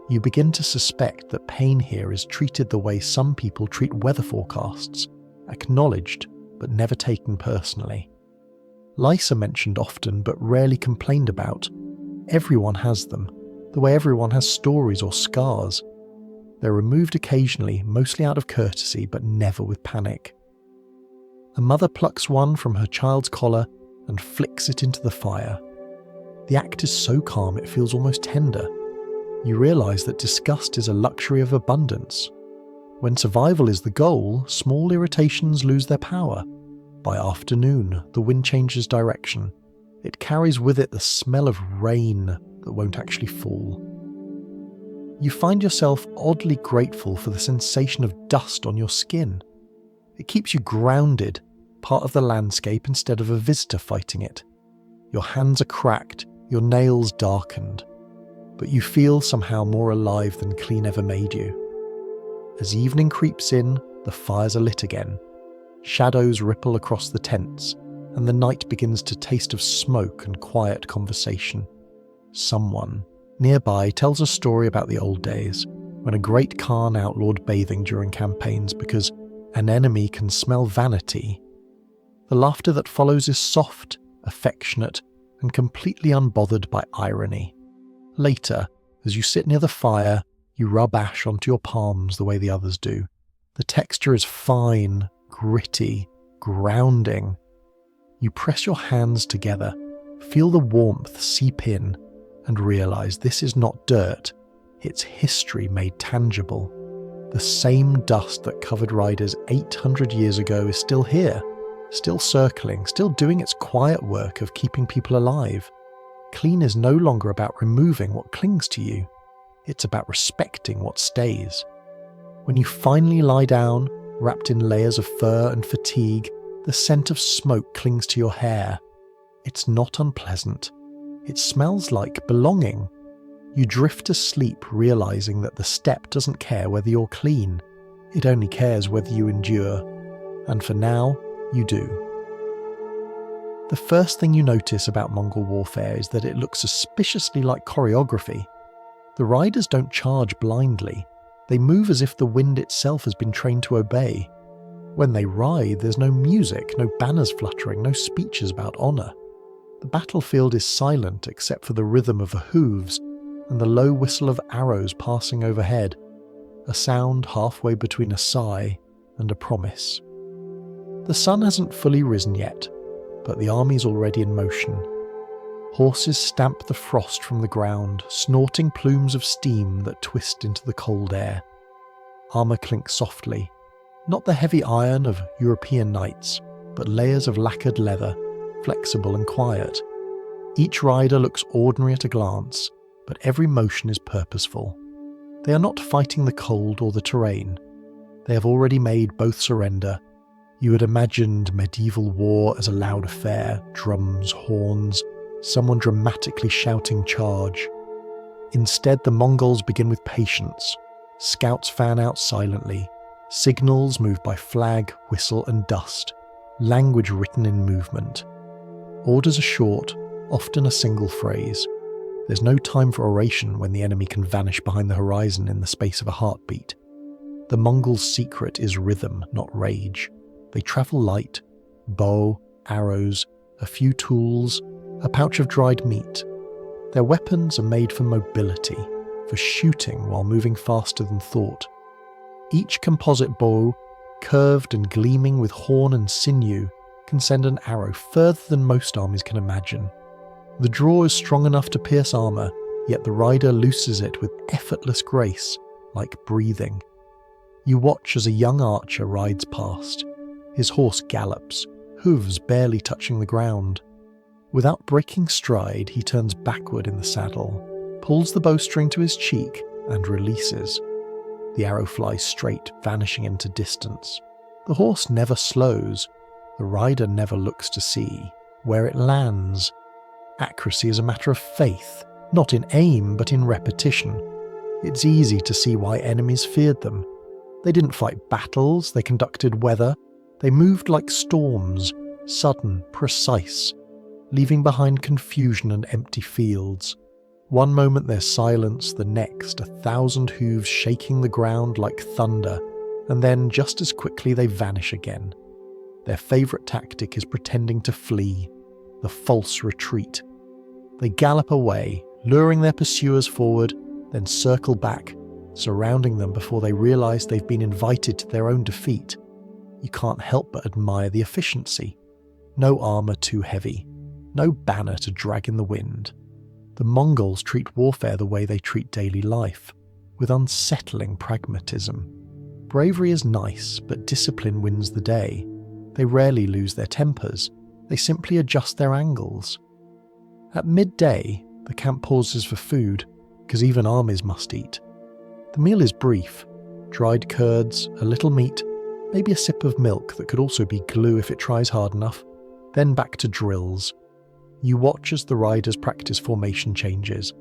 You begin to suspect that pain here is treated the way some people treat weather forecasts, acknowledged but never taken personally. Lice are mentioned often but rarely complained about. Everyone has them, the way everyone has stories or scars. They're removed occasionally, mostly out of courtesy, but never with panic. A mother plucks one from her child's collar and flicks it into the fire. The act is so calm it feels almost tender. You realise that disgust is a luxury of abundance. When survival is the goal, small irritations lose their power. By afternoon, the wind changes direction. It carries with it the smell of rain that won't actually fall. You find yourself oddly grateful for the sensation of dust on your skin. It keeps you grounded, part of the landscape instead of a visitor fighting it. Your hands are cracked, your nails darkened, but you feel somehow more alive than clean ever made you. As evening creeps in, the fires are lit again. Shadows ripple across the tents, and the night begins to taste of smoke and quiet conversation. Someone nearby tells a story about the old days, when a great Khan outlawed bathing during campaigns because an enemy can smell vanity. The laughter that follows is soft, affectionate, and completely unbothered by irony. Later, as you sit near the fire, you rub ash onto your palms the way the others do. The texture is fine, gritty, grounding. You press your hands together, feel the warmth seep in, and realise this is not dirt, it's history made tangible. The same dust that covered riders 800 years ago is still here, still circling, still doing its quiet work of keeping people alive. Clean is no longer about removing what clings to you, it's about respecting what stays. When you finally lie down, wrapped in layers of fur and fatigue, the scent of smoke clings to your hair. It's not unpleasant. It smells like belonging. You drift to sleep realising that the steppe doesn't care whether you're clean. It only cares whether you endure. And for now, you do. The first thing you notice about Mongol warfare is that it looks suspiciously like choreography. The riders don't charge blindly. They move as if the wind itself has been trained to obey. When they ride, there's no music, no banners fluttering, no speeches about honour. The battlefield is silent except for the rhythm of the hooves and the low whistle of arrows passing overhead, a sound halfway between a sigh and a promise. The sun hasn't fully risen yet, but the army's already in motion. Horses stamp the frost from the ground, snorting plumes of steam that twist into the cold air. Armour clinks softly. Not the heavy iron of European knights, but layers of lacquered leather, flexible and quiet. Each rider looks ordinary at a glance, but every motion is purposeful. They are not fighting the cold or the terrain. They have already made both surrender. You had imagined medieval war as a loud affair, drums, horns, someone dramatically shouting charge. Instead, the Mongols begin with patience. Scouts fan out silently. Signals move by flag, whistle and dust. Language written in movement. Orders are short, often a single phrase. There's no time for oration when the enemy can vanish behind the horizon in the space of a heartbeat. The Mongols' secret is rhythm, not rage. They travel light, bow, arrows, a few tools, a pouch of dried meat. Their weapons are made for mobility, for shooting while moving faster than thought. Each composite bow, curved and gleaming with horn and sinew, can send an arrow further than most armies can imagine. The draw is strong enough to pierce armour, yet the rider looses it with effortless grace, like breathing. You watch as a young archer rides past. His horse gallops, hooves barely touching the ground. Without breaking stride, he turns backward in the saddle, pulls the bowstring to his cheek, and releases. The arrow flies straight, vanishing into distance. The horse never slows. The rider never looks to see where it lands. Accuracy is a matter of faith, not in aim, but in repetition. It's easy to see why enemies feared them. They didn't fight battles, they conducted weather. They moved like storms, sudden, precise, leaving behind confusion and empty fields. One moment there's silence, the next 1,000 hooves shaking the ground like thunder, and then just as quickly they vanish again. Their favourite tactic is pretending to flee, the false retreat. They gallop away, luring their pursuers forward, then circle back, surrounding them before they realise they've been invited to their own defeat. You can't help but admire the efficiency. No armour too heavy, no banner to drag in the wind. The Mongols treat warfare the way they treat daily life, with unsettling pragmatism. Bravery is nice, but discipline wins the day. They rarely lose their tempers, they simply adjust their angles. At midday, the camp pauses for food, because even armies must eat. The meal is brief: dried curds, a little meat, maybe a sip of milk that could also be glue if it tries hard enough, then back to drills. You watch as the riders practice formation changes,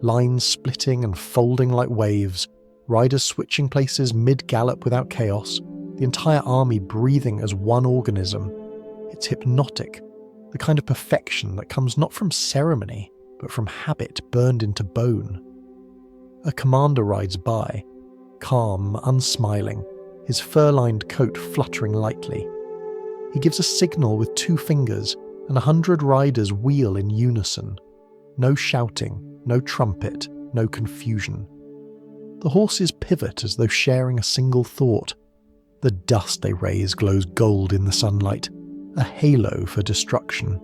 lines splitting and folding like waves, riders switching places mid-gallop without chaos, the entire army breathing as one organism. It's hypnotic, the kind of perfection that comes not from ceremony, but from habit burned into bone. A commander rides by, calm, unsmiling, his fur-lined coat fluttering lightly. He gives a signal with 2 fingers, and 100 riders wheel in unison. No shouting, no trumpet, no confusion. The horses pivot as though sharing a single thought. The dust they raise glows gold in the sunlight, a halo for destruction.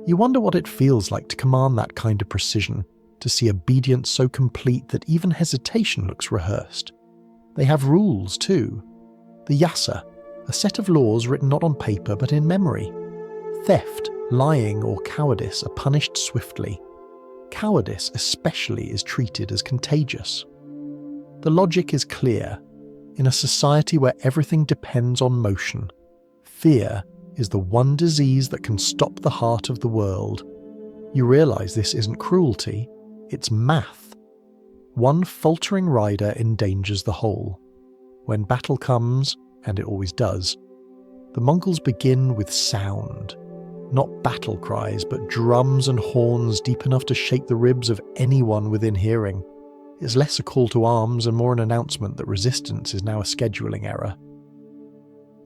You wonder what it feels like to command that kind of precision, to see obedience so complete that even hesitation looks rehearsed. They have rules too. The yasa, a set of laws written not on paper but in memory. Theft, lying or cowardice are punished swiftly. Cowardice especially is treated as contagious. The logic is clear. In a society where everything depends on motion, fear is the one disease that can stop the heart of the world. You realise this isn't cruelty, it's math. One faltering rider endangers the whole. When battle comes, and it always does, the Mongols begin with sound. Not battle cries, but drums and horns deep enough to shake the ribs of anyone within hearing. It's less a call to arms and more an announcement that resistance is now a scheduling error.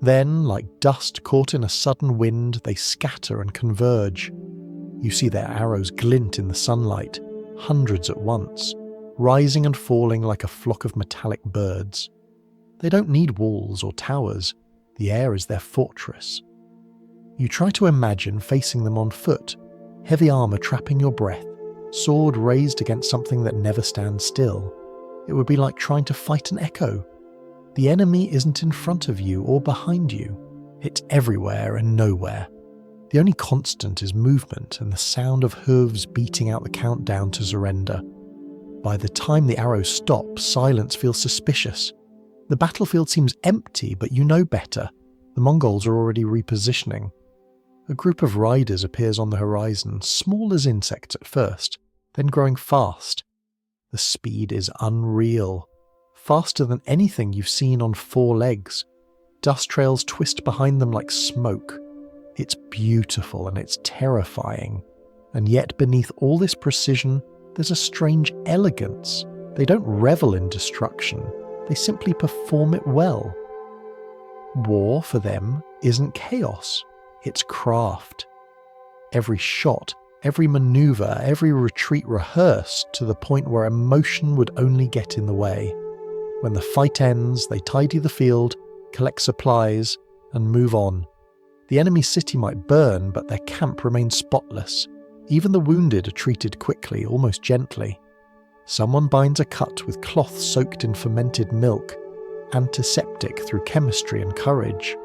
Then, like dust caught in a sudden wind, they scatter and converge. You see their arrows glint in the sunlight, hundreds at once, rising and falling like a flock of metallic birds. They don't need walls or towers. The air is their fortress. You try to imagine facing them on foot, heavy armour trapping your breath, sword raised against something that never stands still. It would be like trying to fight an echo. The enemy isn't in front of you or behind you. It's everywhere and nowhere. The only constant is movement and the sound of hooves beating out the countdown to surrender. By the time the arrows stop, silence feels suspicious. The battlefield seems empty, but you know better. The Mongols are already repositioning. A group of riders appears on the horizon, small as insects at first, then growing fast. The speed is unreal. Faster than anything you've seen on 4 legs. Dust trails twist behind them like smoke. It's beautiful and it's terrifying. And yet beneath all this precision, there's a strange elegance. They don't revel in destruction. They simply perform it well. War, for them, isn't chaos. It's craft. Every shot, every maneuver, every retreat rehearsed to the point where emotion would only get in the way. When the fight ends, they tidy the field, collect supplies, and move on. The enemy city might burn, but their camp remains spotless. Even the wounded are treated quickly, almost gently. Someone binds a cut with cloth soaked in fermented milk, antiseptic through chemistry and courage.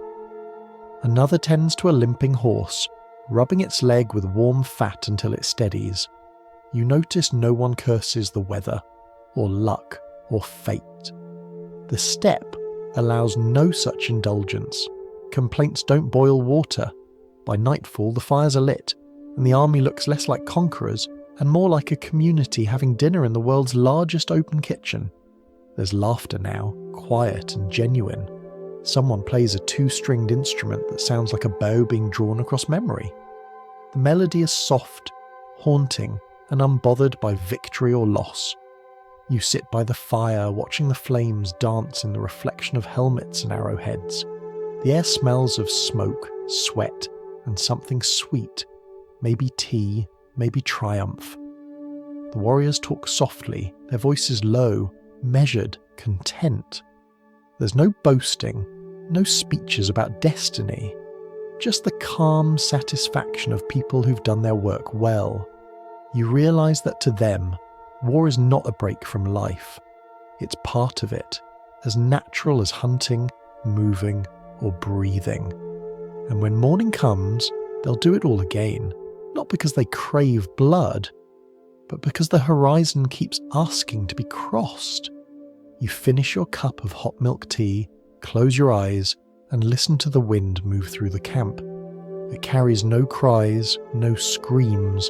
Another tends to a limping horse, rubbing its leg with warm fat until it steadies. You notice no one curses the weather, or luck, or fate. The steppe allows no such indulgence. Complaints don't boil water. By nightfall, the fires are lit, and the army looks less like conquerors and more like a community having dinner in the world's largest open kitchen. There's laughter now, quiet and genuine. Someone plays a 2-stringed instrument that sounds like a bow being drawn across memory. The melody is soft, haunting, and unbothered by victory or loss. You sit by the fire, watching the flames dance in the reflection of helmets and arrowheads. The air smells of smoke, sweat, and something sweet. Maybe tea, maybe triumph. The warriors talk softly, their voices low, measured, content. There's no boasting, no speeches about destiny. Just the calm satisfaction of people who've done their work well. You realise that to them, war is not a break from life. It's part of it, as natural as hunting, moving, or breathing. And when morning comes, they'll do it all again, not because they crave blood, but because the horizon keeps asking to be crossed. You finish your cup of hot milk tea, close your eyes, and listen to the wind move through the camp. It carries no cries, no screams,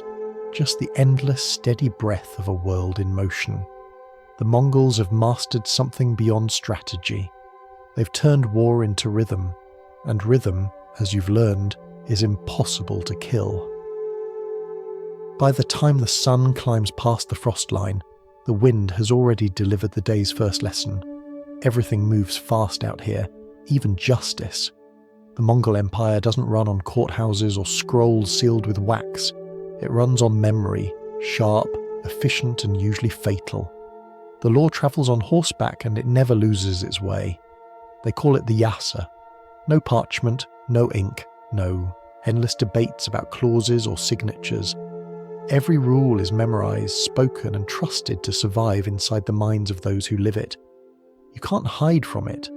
just the endless steady breath of a world in motion. The Mongols have mastered something beyond strategy. They've turned war into rhythm, and rhythm, as you've learned, is impossible to kill. By the time the sun climbs past the frost line, the wind has already delivered the day's first lesson. Everything moves fast out here, even justice. The Mongol Empire doesn't run on courthouses or scrolls sealed with wax. It runs on memory, sharp, efficient, and usually fatal. The law travels on horseback and it never loses its way. They call it the yasa. No parchment, no ink, no endless debates about clauses or signatures. Every rule is memorized, spoken, and trusted to survive inside the minds of those who live it. You can't hide from it.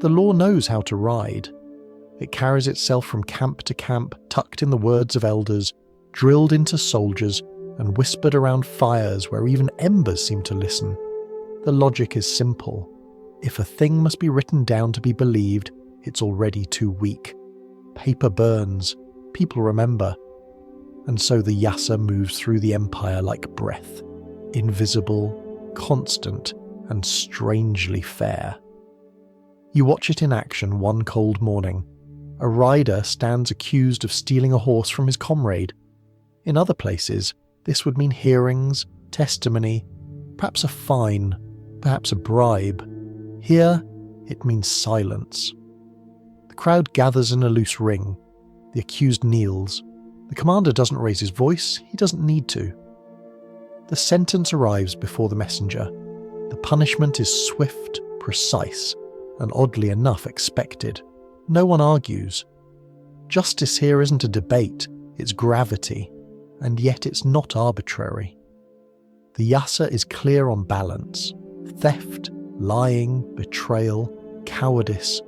The law knows how to ride. It carries itself from camp to camp, tucked in the words of elders, drilled into soldiers, and whispered around fires where even embers seem to listen. The logic is simple. If a thing must be written down to be believed, it's already too weak. Paper burns. People remember. And so the yasa moves through the empire like breath, invisible, constant, and strangely fair. You watch it in action one cold morning. A rider stands accused of stealing a horse from his comrade. In other places, this would mean hearings, testimony, perhaps a fine, perhaps a bribe. Here, it means silence. The crowd gathers in a loose ring. The accused kneels. The commander doesn't raise his voice, he doesn't need to. The sentence arrives before the messenger. The punishment is swift, precise, and oddly enough expected. No one argues. Justice here isn't a debate, it's gravity, and yet it's not arbitrary. The yasa is clear on balance. Theft, lying, betrayal, cowardice.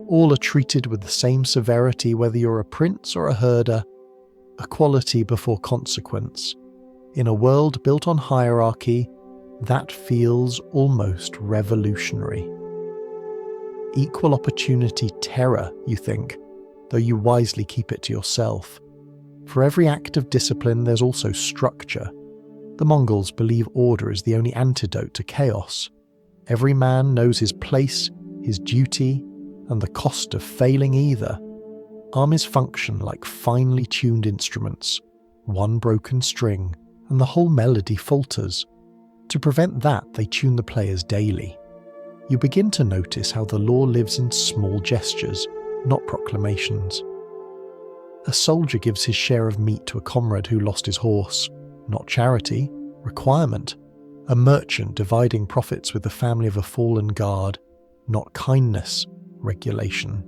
All are treated with the same severity whether you're a prince or a herder. Equality before consequence. In a world built on hierarchy, that feels almost revolutionary. Equal opportunity terror, you think, though you wisely keep it to yourself. For every act of discipline, there's also structure. The Mongols believe order is the only antidote to chaos. Every man knows his place, his duty, and the cost of failing either. Armies function like finely tuned instruments. One broken string, and the whole melody falters. To prevent that, they tune the players daily. You begin to notice how the law lives in small gestures, not proclamations. A soldier gives his share of meat to a comrade who lost his horse, not charity, requirement. A merchant dividing profits with the family of a fallen guard, not kindness, regulation.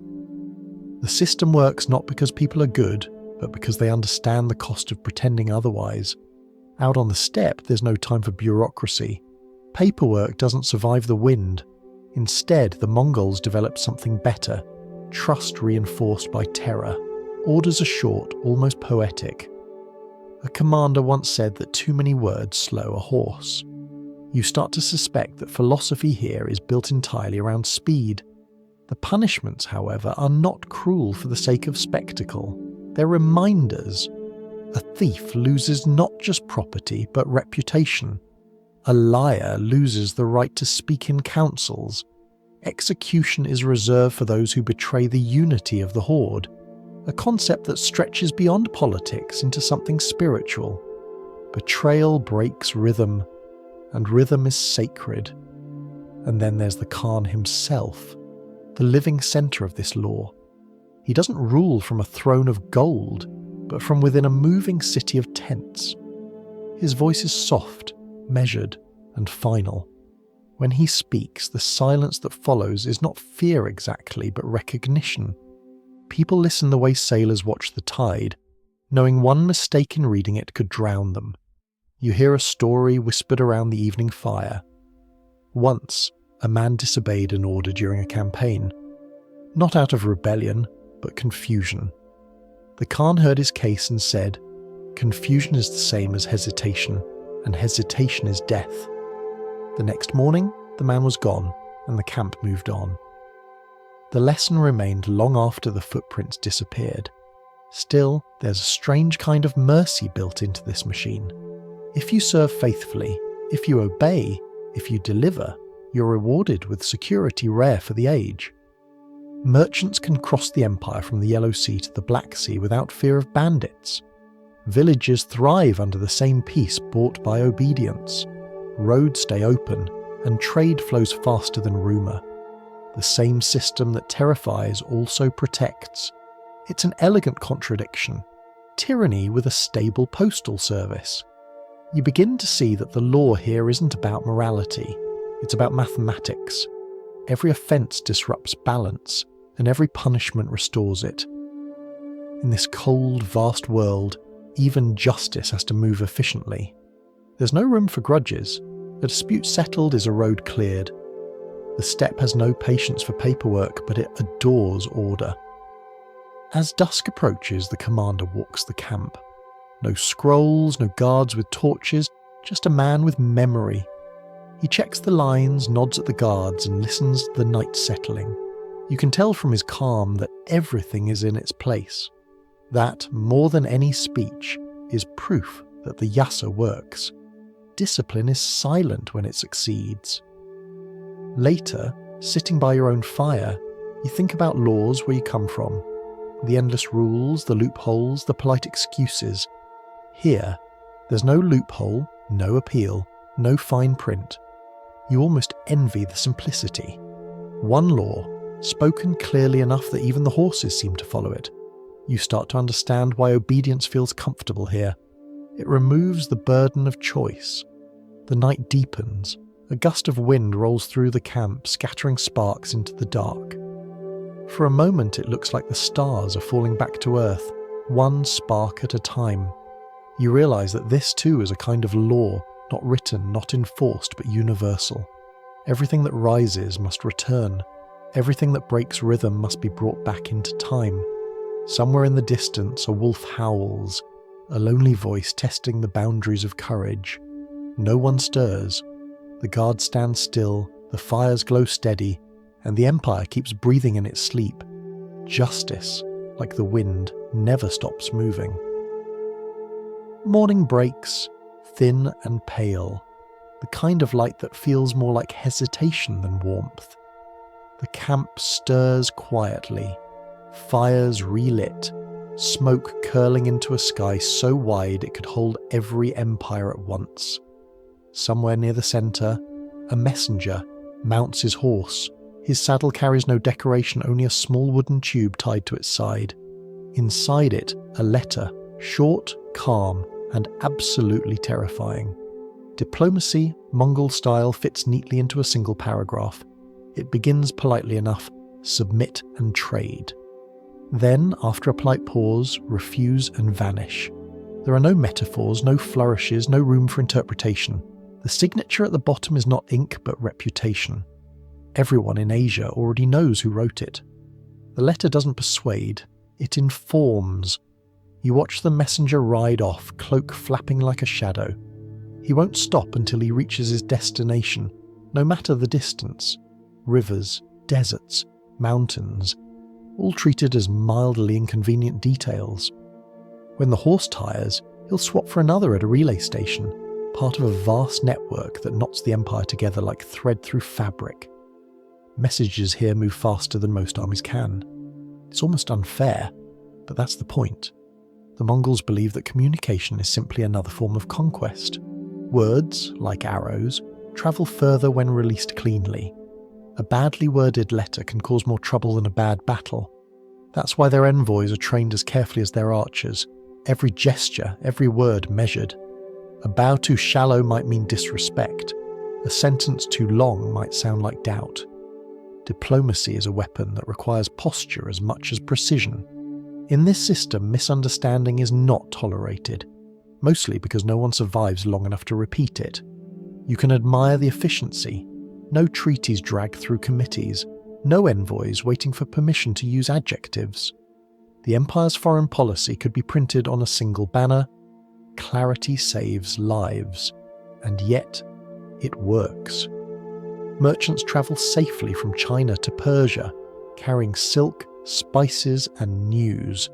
The system works not because people are good, but because they understand the cost of pretending otherwise. Out on the steppe, there's no time for bureaucracy. Paperwork doesn't survive the wind. Instead, the Mongols developed something better, trust reinforced by terror. Orders are short, almost poetic. A commander once said that too many words slow a horse. You start to suspect that philosophy here is built entirely around speed. The punishments, however, are not cruel for the sake of spectacle. They're reminders. A thief loses not just property, but reputation. A liar loses the right to speak in councils. Execution is reserved for those who betray the unity of the horde. A concept that stretches beyond politics into something spiritual. Betrayal breaks rhythm, and rhythm is sacred. And then there's the Khan himself, the living centre of this law. He doesn't rule from a throne of gold, but from within a moving city of tents. His voice is soft, measured, and final. When he speaks, the silence that follows is not fear exactly, but recognition. People listen the way sailors watch the tide, knowing one mistake in reading it could drown them. You hear a story whispered around the evening fire. Once, a man disobeyed an order during a campaign. Not out of rebellion, but confusion. The Khan heard his case and said, "Confusion is the same as hesitation, and hesitation is death." The next morning, the man was gone, and the camp moved on. The lesson remained long after the footprints disappeared. Still, there's a strange kind of mercy built into this machine. If you serve faithfully, if you obey, if you deliver, you're rewarded with security rare for the age. Merchants can cross the empire from the Yellow Sea to the Black Sea without fear of bandits. Villages thrive under the same peace bought by obedience. Roads stay open, and trade flows faster than rumour. The same system that terrifies also protects. It's an elegant contradiction. Tyranny with a stable postal service. You begin to see that the law here isn't about morality. It's about mathematics. Every offence disrupts balance, and every punishment restores it. In this cold, vast world, even justice has to move efficiently. There's no room for grudges. A dispute settled is a road cleared. The steppe has no patience for paperwork, but it adores order. As dusk approaches, the commander walks the camp. No scrolls, no guards with torches, just a man with memory. He checks the lines, nods at the guards, and listens to the night settling. You can tell from his calm that everything is in its place. That, more than any speech, is proof that the yasa works. Discipline is silent when it succeeds. Later, sitting by your own fire, you think about laws where you come from. The endless rules, the loopholes, the polite excuses. Here, there's no loophole, no appeal, no fine print. You almost envy the simplicity. One law, spoken clearly enough that even the horses seem to follow it. You start to understand why obedience feels comfortable here. It removes the burden of choice. The night deepens. A gust of wind rolls through the camp, scattering sparks into the dark. For a moment it looks like the stars are falling back to Earth, one spark at a time. You realise that this too is a kind of law, not written, not enforced, but universal. Everything that rises must return. Everything that breaks rhythm must be brought back into time. Somewhere in the distance, a wolf howls, a lonely voice testing the boundaries of courage. No one stirs. The guards stand still, the fires glow steady, and the Empire keeps breathing in its sleep. Justice, like the wind, never stops moving. Morning breaks, thin and pale, the kind of light that feels more like hesitation than warmth. The camp stirs quietly, fires relit, smoke curling into a sky so wide it could hold every empire at once. Somewhere near the centre, a messenger mounts his horse. His saddle carries no decoration, only a small wooden tube tied to its side. Inside it, a letter, short, calm, and absolutely terrifying. Diplomacy, Mongol style, fits neatly into a single paragraph. It begins politely enough, submit and trade. Then, after a polite pause, refuse and vanish. There are no metaphors, no flourishes, no room for interpretation. The signature at the bottom is not ink but reputation. Everyone in Asia already knows who wrote it. The letter doesn't persuade, it informs. You watch the messenger ride off, cloak flapping like a shadow. He won't stop until he reaches his destination, no matter the distance. Rivers, deserts, mountains, all treated as mildly inconvenient details. When the horse tires, he'll swap for another at a relay station, part of a vast network that knots the empire together like thread through fabric. Messages here move faster than most armies can. It's almost unfair, but that's the point. The Mongols believe that communication is simply another form of conquest. Words, like arrows, travel further when released cleanly. A badly worded letter can cause more trouble than a bad battle. That's why their envoys are trained as carefully as their archers, every gesture, every word measured. A bow too shallow might mean disrespect. A sentence too long might sound like doubt. Diplomacy is a weapon that requires posture as much as precision. In this system, misunderstanding is not tolerated, mostly because no one survives long enough to repeat it. You can admire the efficiency. No treaties drag through committees, no envoys waiting for permission to use adjectives. The Empire's foreign policy could be printed on a single banner. Clarity saves lives, and yet it works. Merchants travel safely from China to Persia, carrying silk, spices, and news.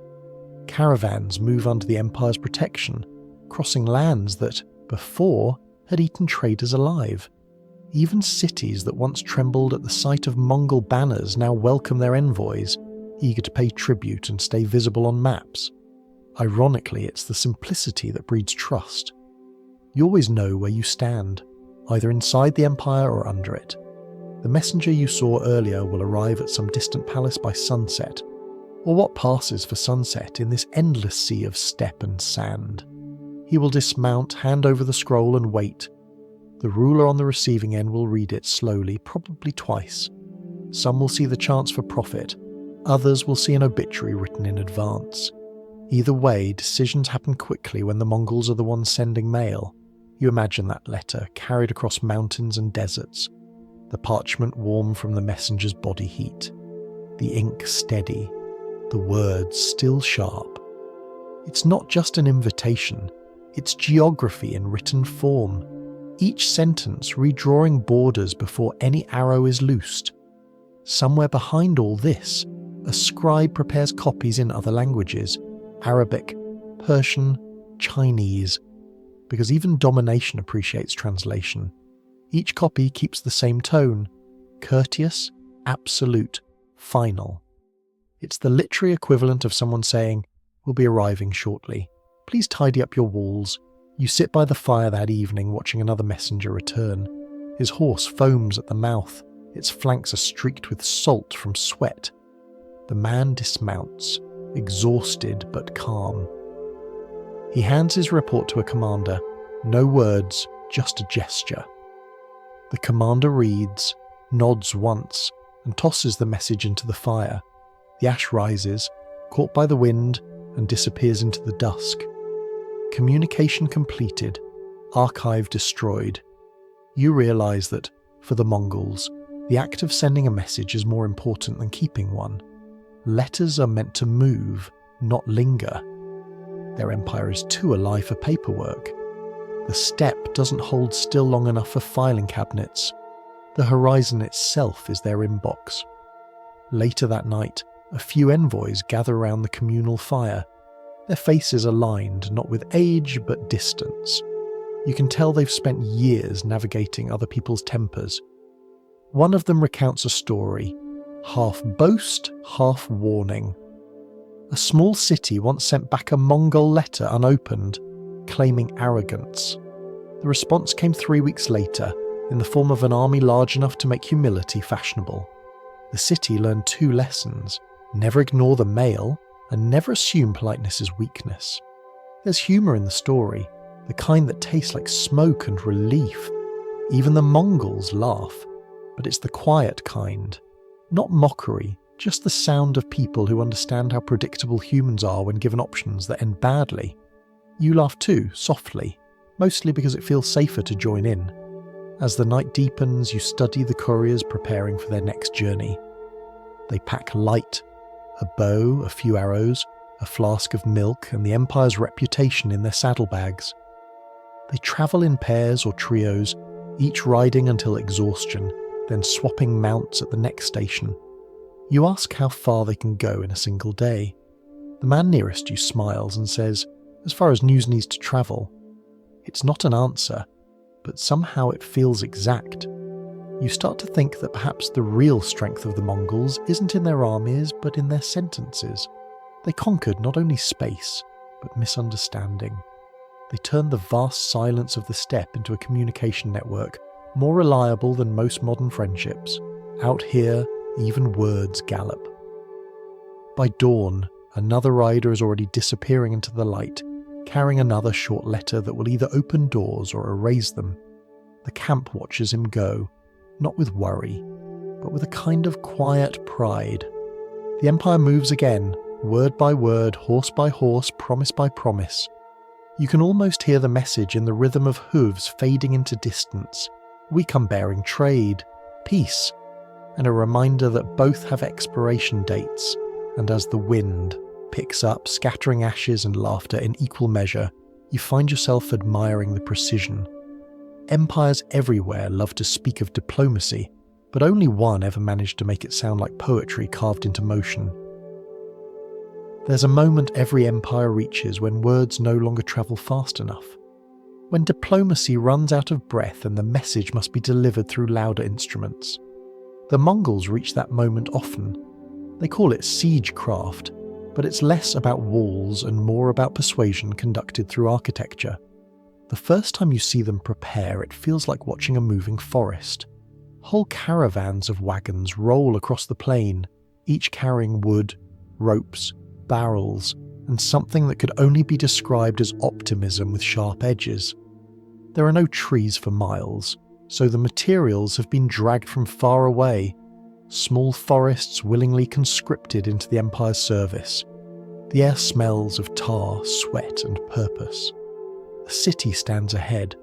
Caravans move under the Empire's protection, crossing lands that, before, had eaten traders alive. Even cities that once trembled at the sight of Mongol banners now welcome their envoys, eager to pay tribute and stay visible on maps. Ironically, it's the simplicity that breeds trust. You always know where you stand, either inside the empire or under it. The messenger you saw earlier will arrive at some distant palace by sunset, or what passes for sunset in this endless sea of steppe and sand. He will dismount, hand over the scroll and wait. The ruler on the receiving end will read it slowly, probably twice. Some will see the chance for profit, others will see an obituary written in advance. Either way, decisions happen quickly when the Mongols are the ones sending mail. You imagine that letter, carried across mountains and deserts, the parchment warm from the messenger's body heat, the ink steady, the words still sharp. It's not just an invitation, it's geography in written form, each sentence redrawing borders before any arrow is loosed. Somewhere behind all this, a scribe prepares copies in other languages, Arabic, Persian, Chinese, because even domination appreciates translation. Each copy keeps the same tone, courteous, absolute, final. It's the literary equivalent of someone saying, "We'll be arriving shortly. Please tidy up your walls." You sit by the fire that evening watching another messenger return. His horse foams at the mouth, its flanks are streaked with salt from sweat. The man dismounts, exhausted but calm. He hands his report to a commander, no words, just a gesture. The commander reads, nods once, and tosses the message into the fire. The ash rises, caught by the wind, and disappears into the dusk. Communication completed, archive destroyed. You realize that, for the Mongols, The act of sending a message is more important than keeping one. Letters are meant to move, not linger. Their empire is too alive for paperwork. The steppe doesn't hold still long enough for filing cabinets. The horizon itself is their inbox. Later that night, a few envoys gather around the communal fire. Their faces are lined not with age but distance. You can tell they've spent years navigating other people's tempers. One of them recounts a story, half boast, half warning. A small city once sent back a Mongol letter unopened, claiming arrogance. The response came 3 weeks later, in the form of an army large enough to make humility fashionable. The city learned 2 lessons: never ignore the mail, and never assume politeness is weakness. There's humour in the story, the kind that tastes like smoke and relief. Even the Mongols laugh, but it's the quiet kind. Not mockery, just the sound of people who understand how predictable humans are when given options that end badly. You laugh too, softly, mostly because it feels safer to join in. As the night deepens, you study the couriers preparing for their next journey. They pack light: a bow, a few arrows, a flask of milk, and the Empire's reputation in their saddlebags. They travel in pairs or trios, each riding until exhaustion, then swapping mounts at the next station. You ask how far they can go in a single day. The man nearest you smiles and says, "As far as news needs to travel." It's not an answer, but somehow it feels exact. You start to think that perhaps the real strength of the Mongols isn't in their armies, but in their sentences. They conquered not only space, but misunderstanding. They turned the vast silence of the steppe into a communication network, more reliable than most modern friendships. Out here, even words gallop. By dawn, another rider is already disappearing into the light, carrying another short letter that will either open doors or erase them. The camp watches him go, not with worry, but with a kind of quiet pride. The Empire moves again, word by word, horse by horse, promise by promise. You can almost hear the message in the rhythm of hooves fading into distance. We come bearing trade, peace, and a reminder that both have expiration dates, and as the wind picks up, scattering ashes and laughter in equal measure, you find yourself admiring the precision. Empires everywhere love to speak of diplomacy, but only one ever managed to make it sound like poetry carved into motion. There's a moment every empire reaches when words no longer travel fast enough. When diplomacy runs out of breath and the message must be delivered through louder instruments. The Mongols reach that moment often. They call it siegecraft, but it's less about walls and more about persuasion conducted through architecture. The first time you see them prepare, it feels like watching a moving forest. Whole caravans of wagons roll across the plain, each carrying wood, ropes, barrels, and something that could only be described as optimism with sharp edges. There are no trees for miles, so the materials have been dragged from far away, small forests willingly conscripted into the Empire's service. The air smells of tar, sweat, and purpose. The city stands ahead,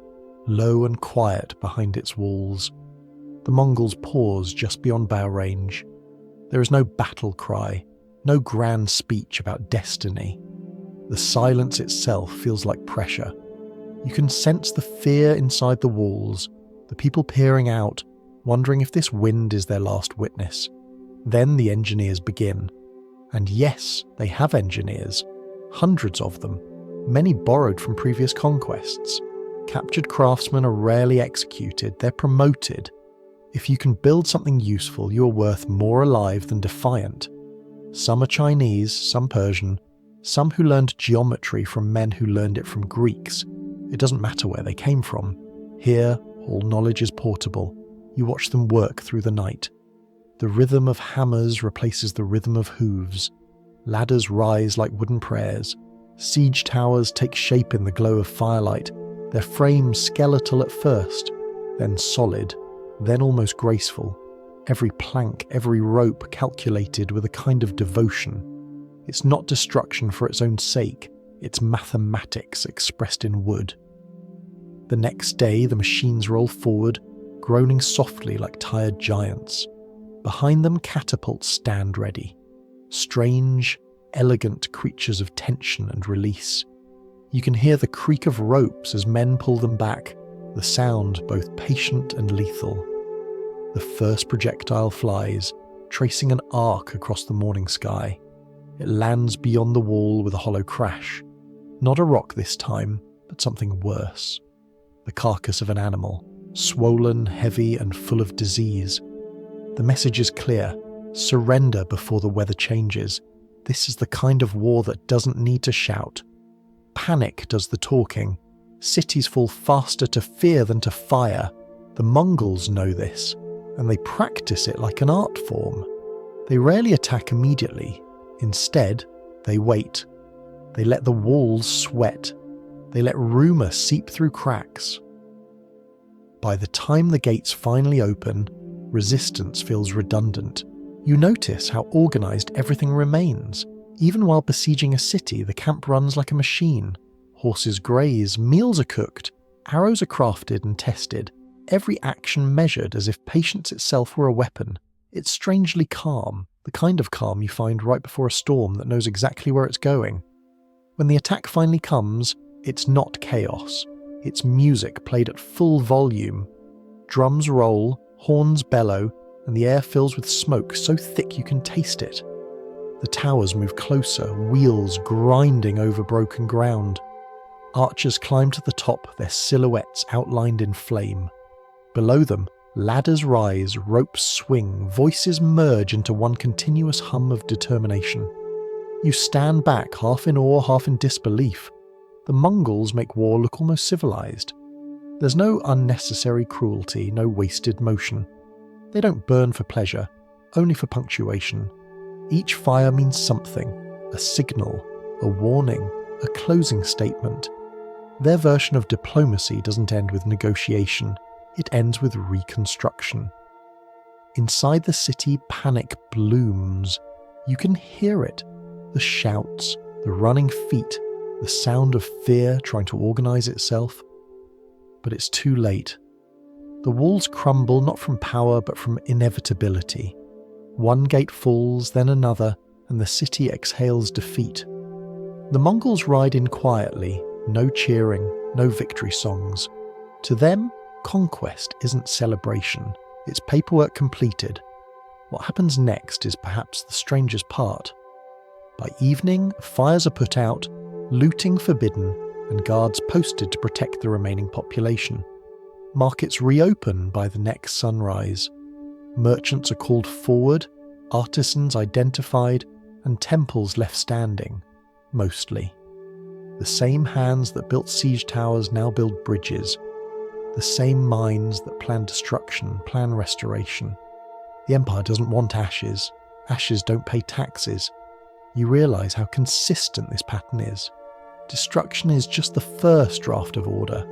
low and quiet behind its walls. The Mongols pause just beyond bow range. There is no battle cry, no grand speech about destiny. The silence itself feels like pressure. You can sense the fear inside the walls, the people peering out, wondering if this wind is their last witness. Then the engineers begin. And yes, they have engineers, hundreds of them, many borrowed from previous conquests. Captured craftsmen are rarely executed, they're promoted. If you can build something useful, you are worth more alive than defiant. Some are Chinese, some Persian, some who learned geometry from men who learned it from Greeks. It doesn't matter where they came from. Here, all knowledge is portable. You watch them work through the night. The rhythm of hammers replaces the rhythm of hooves. Ladders rise like wooden prayers. Siege towers take shape in the glow of firelight, their frames skeletal at first, then solid, then almost graceful. Every plank, every rope calculated with a kind of devotion. It's not destruction for its own sake, it's mathematics expressed in wood. The next day the machines roll forward, groaning softly like tired giants. Behind them, catapults stand ready. Strange, elegant creatures of tension and release. You can hear the creak of ropes as men pull them back, the sound both patient and lethal. The first projectile flies, tracing an arc across the morning sky. It lands beyond the wall with a hollow crash. Not a rock this time, but something worse. The carcass of an animal, swollen, heavy, and full of disease. The message is clear: surrender before the weather changes. This is the kind of war that doesn't need to shout. Panic does the talking. Cities fall faster to fear than to fire. The Mongols know this, and they practice it like an art form. They rarely attack immediately. Instead, they wait. They let the walls sweat. They let rumour seep through cracks. By the time the gates finally open, resistance feels redundant. You notice how organised everything remains. Even while besieging a city, the camp runs like a machine. Horses graze, meals are cooked, arrows are crafted and tested, every action measured as if patience itself were a weapon. It's strangely calm, the kind of calm you find right before a storm that knows exactly where it's going. When the attack finally comes, it's not chaos. It's music played at full volume. Drums roll, horns bellow, and the air fills with smoke so thick you can taste it. The towers move closer, wheels grinding over broken ground. Archers climb to the top, their silhouettes outlined in flame. Below them, ladders rise, ropes swing, voices merge into one continuous hum of determination. You stand back, half in awe, half in disbelief. The Mongols make war look almost civilized. There's no unnecessary cruelty, no wasted motion. They don't burn for pleasure, only for punctuation. Each fire means something, a signal, a warning, a closing statement. Their version of diplomacy doesn't end with negotiation, it ends with reconstruction. Inside the city, panic blooms. You can hear it. The shouts, the running feet, the sound of fear trying to organise itself. But it's too late. The walls crumble not from power but from inevitability. One gate falls, then another, and the city exhales defeat. The Mongols ride in quietly, no cheering, no victory songs. To them, conquest isn't celebration, it's paperwork completed. What happens next is perhaps the strangest part. By evening, fires are put out, looting forbidden, and guards posted to protect the remaining population. Markets reopen by the next sunrise. Merchants are called forward, artisans identified, and temples left standing, mostly. The same hands that built siege towers now build bridges. The same minds that plan destruction plan restoration. The Empire doesn't want ashes. Ashes don't pay taxes. You realise how consistent this pattern is. Destruction is just the first draft of order.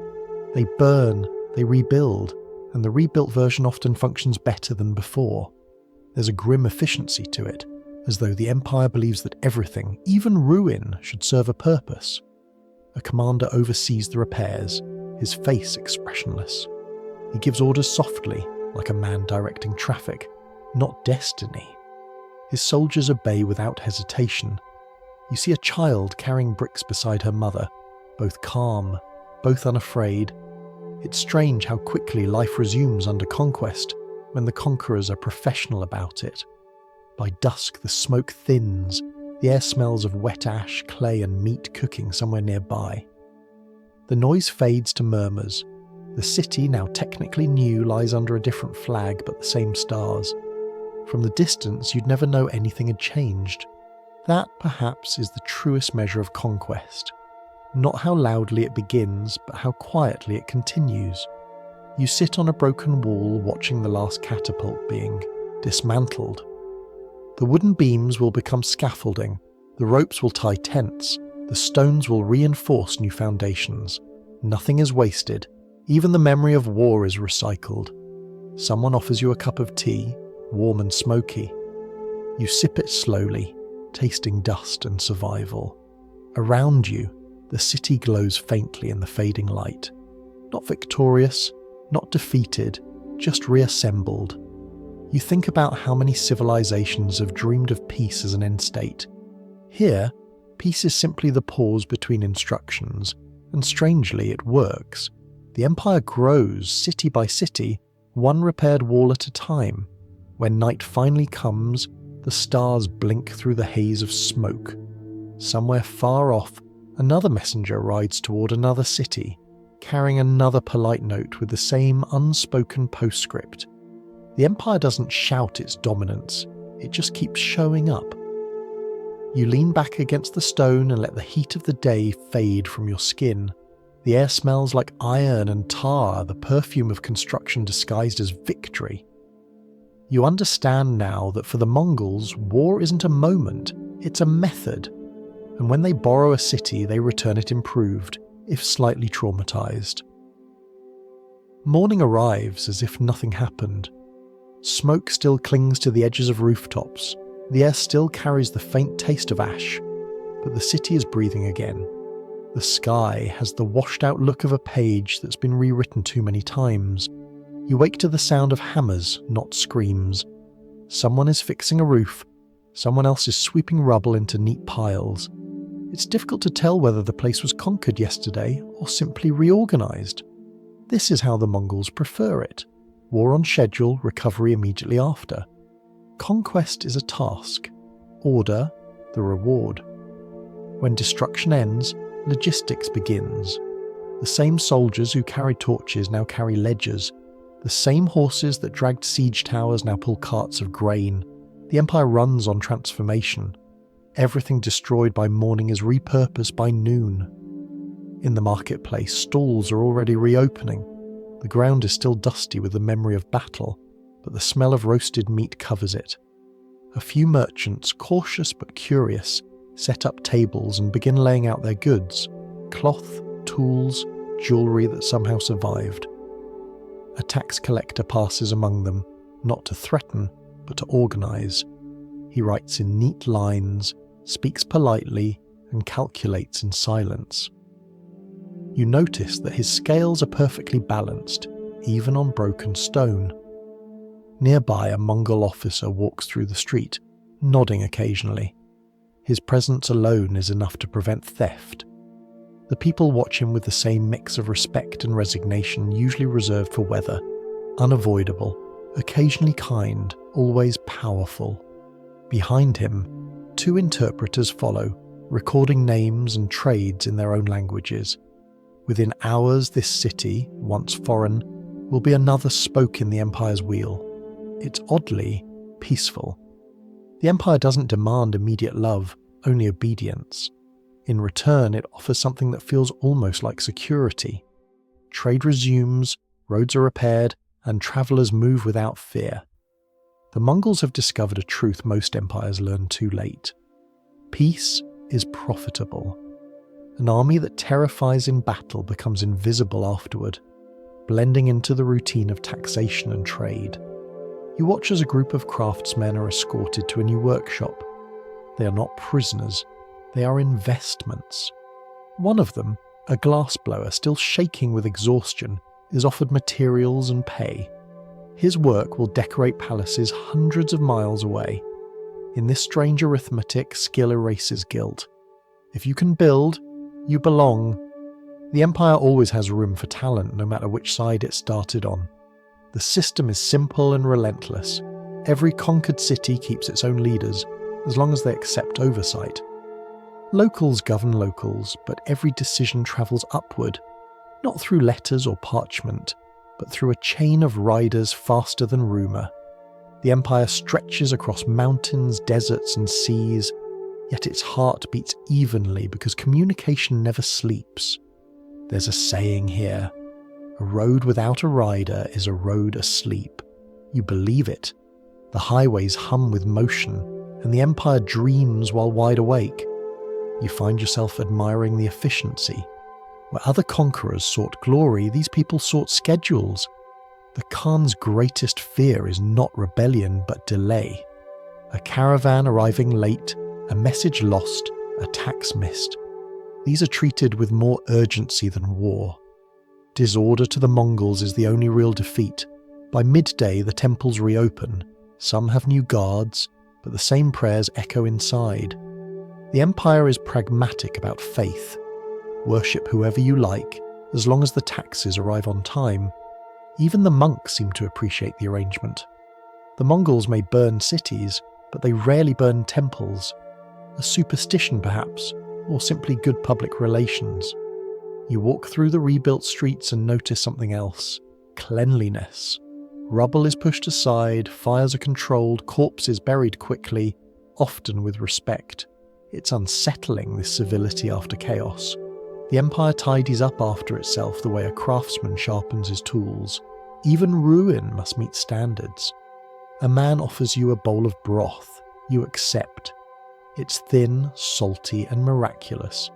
They burn, they rebuild, and the rebuilt version often functions better than before. There's a grim efficiency to it, as though the Empire believes that everything, even ruin, should serve a purpose. A commander oversees the repairs, his face expressionless. He gives orders softly, like a man directing traffic, not destiny. His soldiers obey without hesitation. You see a child carrying bricks beside her mother, both calm, both unafraid. It's strange how quickly life resumes under conquest, when the conquerors are professional about it. By dusk the smoke thins, the air smells of wet ash, clay and meat cooking somewhere nearby. The noise fades to murmurs. The city, now technically new, lies under a different flag but the same stars. From the distance you'd never know anything had changed. That, perhaps, is the truest measure of conquest. Not how loudly it begins, but how quietly it continues. You sit on a broken wall watching the last catapult being dismantled. The wooden beams will become scaffolding, the ropes will tie tents, the stones will reinforce new foundations. Nothing is wasted, even the memory of war is recycled. Someone offers you a cup of tea, warm and smoky. You sip it slowly, tasting dust and survival. Around you, the city glows faintly in the fading light. Not victorious, not defeated, just reassembled. You think about how many civilizations have dreamed of peace as an end state. Here, peace is simply the pause between instructions, and strangely it works. The empire grows city by city, one repaired wall at a time. When night finally comes, the stars blink through the haze of smoke. Somewhere far off, another messenger rides toward another city, carrying another polite note with the same unspoken postscript. The empire doesn't shout its dominance, it just keeps showing up. You lean back against the stone and let the heat of the day fade from your skin. The air smells like iron and tar, the perfume of construction disguised as victory. You understand now that for the Mongols, war isn't a moment, it's a method. And when they borrow a city, they return it improved, if slightly traumatized. Morning arrives as if nothing happened. Smoke still clings to the edges of rooftops. The air still carries the faint taste of ash, but the city is breathing again. The sky has the washed-out look of a page that's been rewritten too many times. You wake to the sound of hammers, not screams. Someone is fixing a roof. Someone else is sweeping rubble into neat piles. It's difficult to tell whether the place was conquered yesterday or simply reorganized. This is how the Mongols prefer it. War on schedule, recovery immediately after. Conquest is a task. Order, the reward. When destruction ends, logistics begins. The same soldiers who carried torches now carry ledgers. The same horses that dragged siege towers now pull carts of grain. The empire runs on transformation. Everything destroyed by morning is repurposed by noon. In the marketplace, stalls are already reopening. The ground is still dusty with the memory of battle, but the smell of roasted meat covers it. A few merchants, cautious but curious, set up tables and begin laying out their goods: cloth, tools, jewellery that somehow survived. A tax collector passes among them, not to threaten, but to organise. He writes in neat lines, speaks politely, and calculates in silence. You notice that his scales are perfectly balanced, even on broken stone. Nearby, a Mongol officer walks through the street, nodding occasionally. His presence alone is enough to prevent theft. The people watch him with the same mix of respect and resignation usually reserved for weather. Unavoidable, occasionally kind, always powerful. Behind him, two interpreters follow, recording names and trades in their own languages. Within hours, this city, once foreign, will be another spoke in the empire's wheel. It's oddly peaceful. The empire doesn't demand immediate love, only obedience. In return, it offers something that feels almost like security. Trade resumes, roads are repaired, and travellers move without fear. The Mongols have discovered a truth most empires learn too late. Peace is profitable. An army that terrifies in battle becomes invisible afterward, blending into the routine of taxation and trade. You watch as a group of craftsmen are escorted to a new workshop. They are not prisoners, they are investments. One of them, a glassblower still shaking with exhaustion, is offered materials and pay. His work will decorate palaces hundreds of miles away. In this strange arithmetic, skill erases guilt. If you can build, you belong. The empire always has room for talent, no matter which side it started on. The system is simple and relentless. Every conquered city keeps its own leaders, as long as they accept oversight. Locals govern locals, but every decision travels upward, not through letters or parchment, but through a chain of riders faster than rumour. The empire stretches across mountains, deserts and seas, yet its heart beats evenly because communication never sleeps. There's a saying here: a road without a rider is a road asleep. You believe it. The highways hum with motion, and the empire dreams while wide awake. You find yourself admiring the efficiency. Where other conquerors sought glory, these people sought schedules. The Khan's greatest fear is not rebellion, but delay. A caravan arriving late, a message lost, a tax missed. These are treated with more urgency than war. Disorder to the Mongols is the only real defeat. By midday, the temples reopen. Some have new guards, but the same prayers echo inside. The empire is pragmatic about faith. Worship whoever you like, as long as the taxes arrive on time. Even the monks seem to appreciate the arrangement. The Mongols may burn cities, but they rarely burn temples. A superstition perhaps, or simply good public relations. You walk through the rebuilt streets and notice something else. Cleanliness. Rubble is pushed aside, fires are controlled, corpses buried quickly, often with respect. It's unsettling, this civility after chaos. The empire tidies up after itself the way a craftsman sharpens his tools. Even ruin must meet standards. A man offers you a bowl of broth. You accept. It's thin, salty, and miraculous.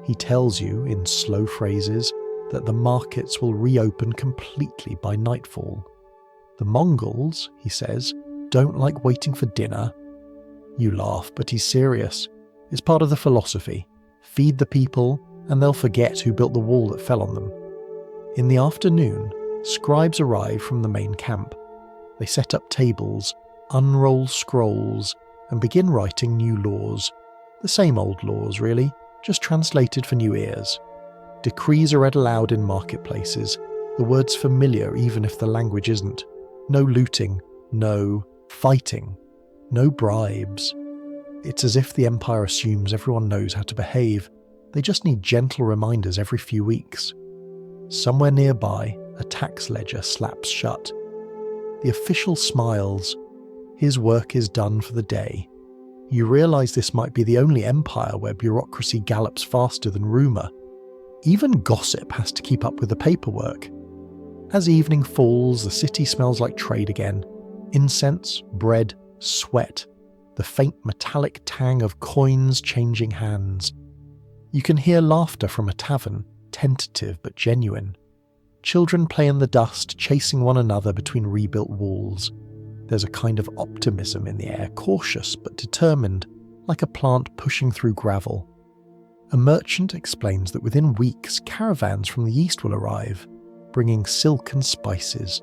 He tells you, in slow phrases, that the markets will reopen completely by nightfall. The Mongols, he says, don't like waiting for dinner. You laugh, but he's serious. It's part of the philosophy. Feed the people, and they'll forget who built the wall that fell on them. In the afternoon, scribes arrive from the main camp. They set up tables, unroll scrolls, and begin writing new laws. The same old laws, really, just translated for new ears. Decrees are read aloud in marketplaces, the words familiar even if the language isn't. No looting, no fighting, no bribes. It's as if the empire assumes everyone knows how to behave. They just need gentle reminders every few weeks. Somewhere nearby, a tax ledger slaps shut. The official smiles. His work is done for the day. You realise this might be the only empire where bureaucracy gallops faster than rumour. Even gossip has to keep up with the paperwork. As evening falls, the city smells like trade again. Incense, bread, sweat, the faint metallic tang of coins changing hands. You can hear laughter from a tavern, tentative but genuine. Children play in the dust, chasing one another between rebuilt walls. There's a kind of optimism in the air, cautious but determined, like a plant pushing through gravel. A merchant explains that within weeks, caravans from the east will arrive, bringing silk and spices.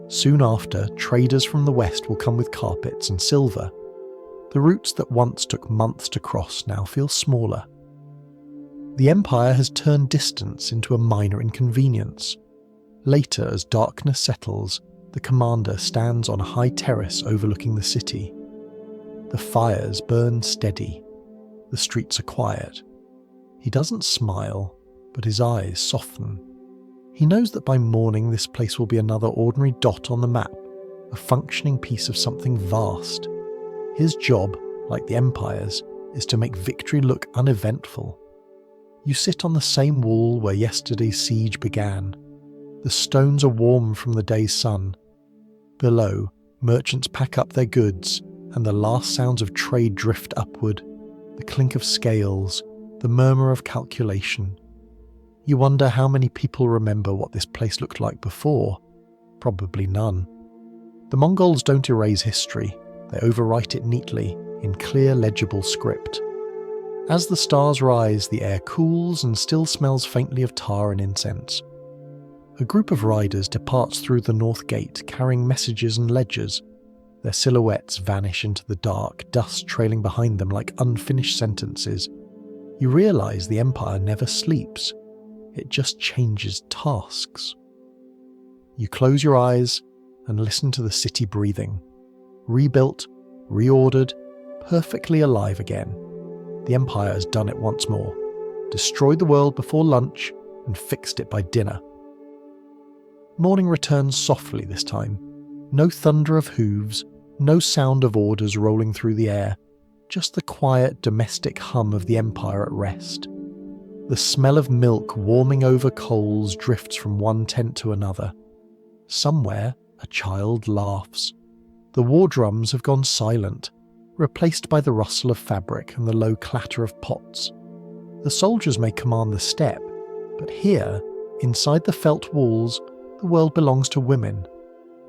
Soon after, traders from the west will come with carpets and silver. The routes that once took months to cross now feel smaller. The empire has turned distance into a minor inconvenience. Later, as darkness settles, the commander stands on a high terrace overlooking the city. The fires burn steady. The streets are quiet. He doesn't smile, but his eyes soften. He knows that by morning this place will be another ordinary dot on the map, a functioning piece of something vast. His job, like the empire's, is to make victory look uneventful. You sit on the same wall where yesterday's siege began. The stones are warm from the day's sun. Below, merchants pack up their goods, and the last sounds of trade drift upward, the clink of scales, the murmur of calculation. You wonder how many people remember what this place looked like before. Probably none. The Mongols don't erase history, they overwrite it neatly, in clear legible script. As the stars rise, the air cools and still smells faintly of tar and incense. A group of riders departs through the north gate carrying messages and ledgers. Their silhouettes vanish into the dark, dust trailing behind them like unfinished sentences. You realise the empire never sleeps. It just changes tasks. You close your eyes and listen to the city breathing. Rebuilt, reordered, perfectly alive again. The empire has done it once more. Destroyed the world before lunch and fixed it by dinner. Morning returns softly this time. No thunder of hooves, no sound of orders rolling through the air, just the quiet domestic hum of the empire at rest. The smell of milk warming over coals drifts from one tent to another. Somewhere, a child laughs. The war drums have gone silent, replaced by the rustle of fabric and the low clatter of pots. The soldiers may command the steppe, but here, inside the felt walls, the world belongs to women.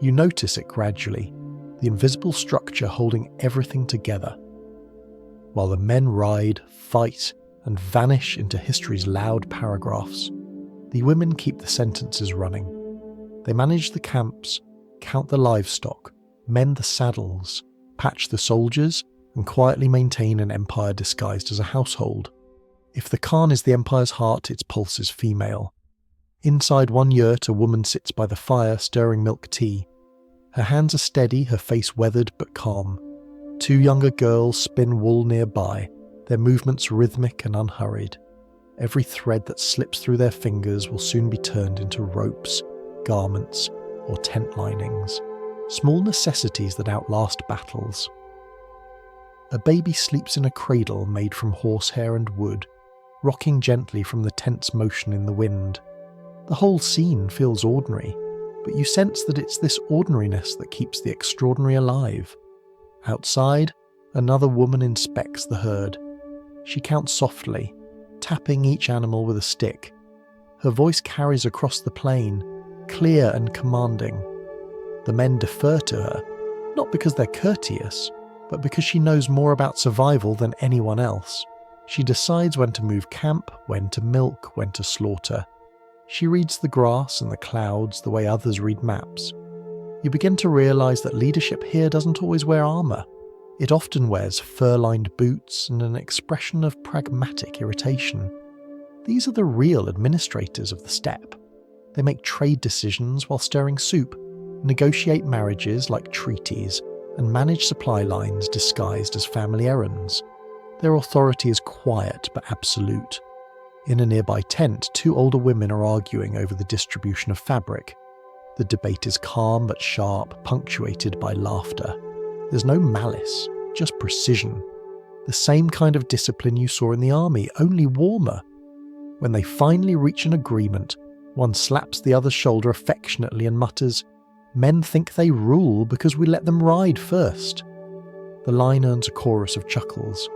You notice it gradually, the invisible structure holding everything together. While the men ride, fight, and vanish into history's loud paragraphs, the women keep the sentences running. They manage the camps, count the livestock, mend the saddles, patch the soldiers, and quietly maintain an empire disguised as a household. If the Khan is the empire's heart, its pulse is female. Inside one yurt, a woman sits by the fire, stirring milk tea. Her hands are steady, her face weathered but calm. Two younger girls spin wool nearby, their movements rhythmic and unhurried. Every thread that slips through their fingers will soon be turned into ropes, garments, or tent linings. Small necessities that outlast battles. A baby sleeps in a cradle made from horsehair and wood, rocking gently from the tense motion in the wind. The whole scene feels ordinary, but you sense that it's this ordinariness that keeps the extraordinary alive. Outside, another woman inspects the herd. She counts softly, tapping each animal with a stick. Her voice carries across the plain, clear and commanding. The men defer to her, not because they're courteous, but because she knows more about survival than anyone else. She decides when to move camp, when to milk, when to slaughter. She reads the grass and the clouds the way others read maps. You begin to realise that leadership here doesn't always wear armour. It often wears fur-lined boots and an expression of pragmatic irritation. These are the real administrators of the steppe. They make trade decisions while stirring soup, negotiate marriages like treaties, and manage supply lines disguised as family errands. Their authority is quiet but absolute. In a nearby tent, two older women are arguing over the distribution of fabric. The debate is calm but sharp, punctuated by laughter. There's no malice, just precision. The same kind of discipline you saw in the army, only warmer. When they finally reach an agreement, one slaps the other's shoulder affectionately and mutters, "Men think they rule because we let them ride first." The line earns a chorus of chuckles.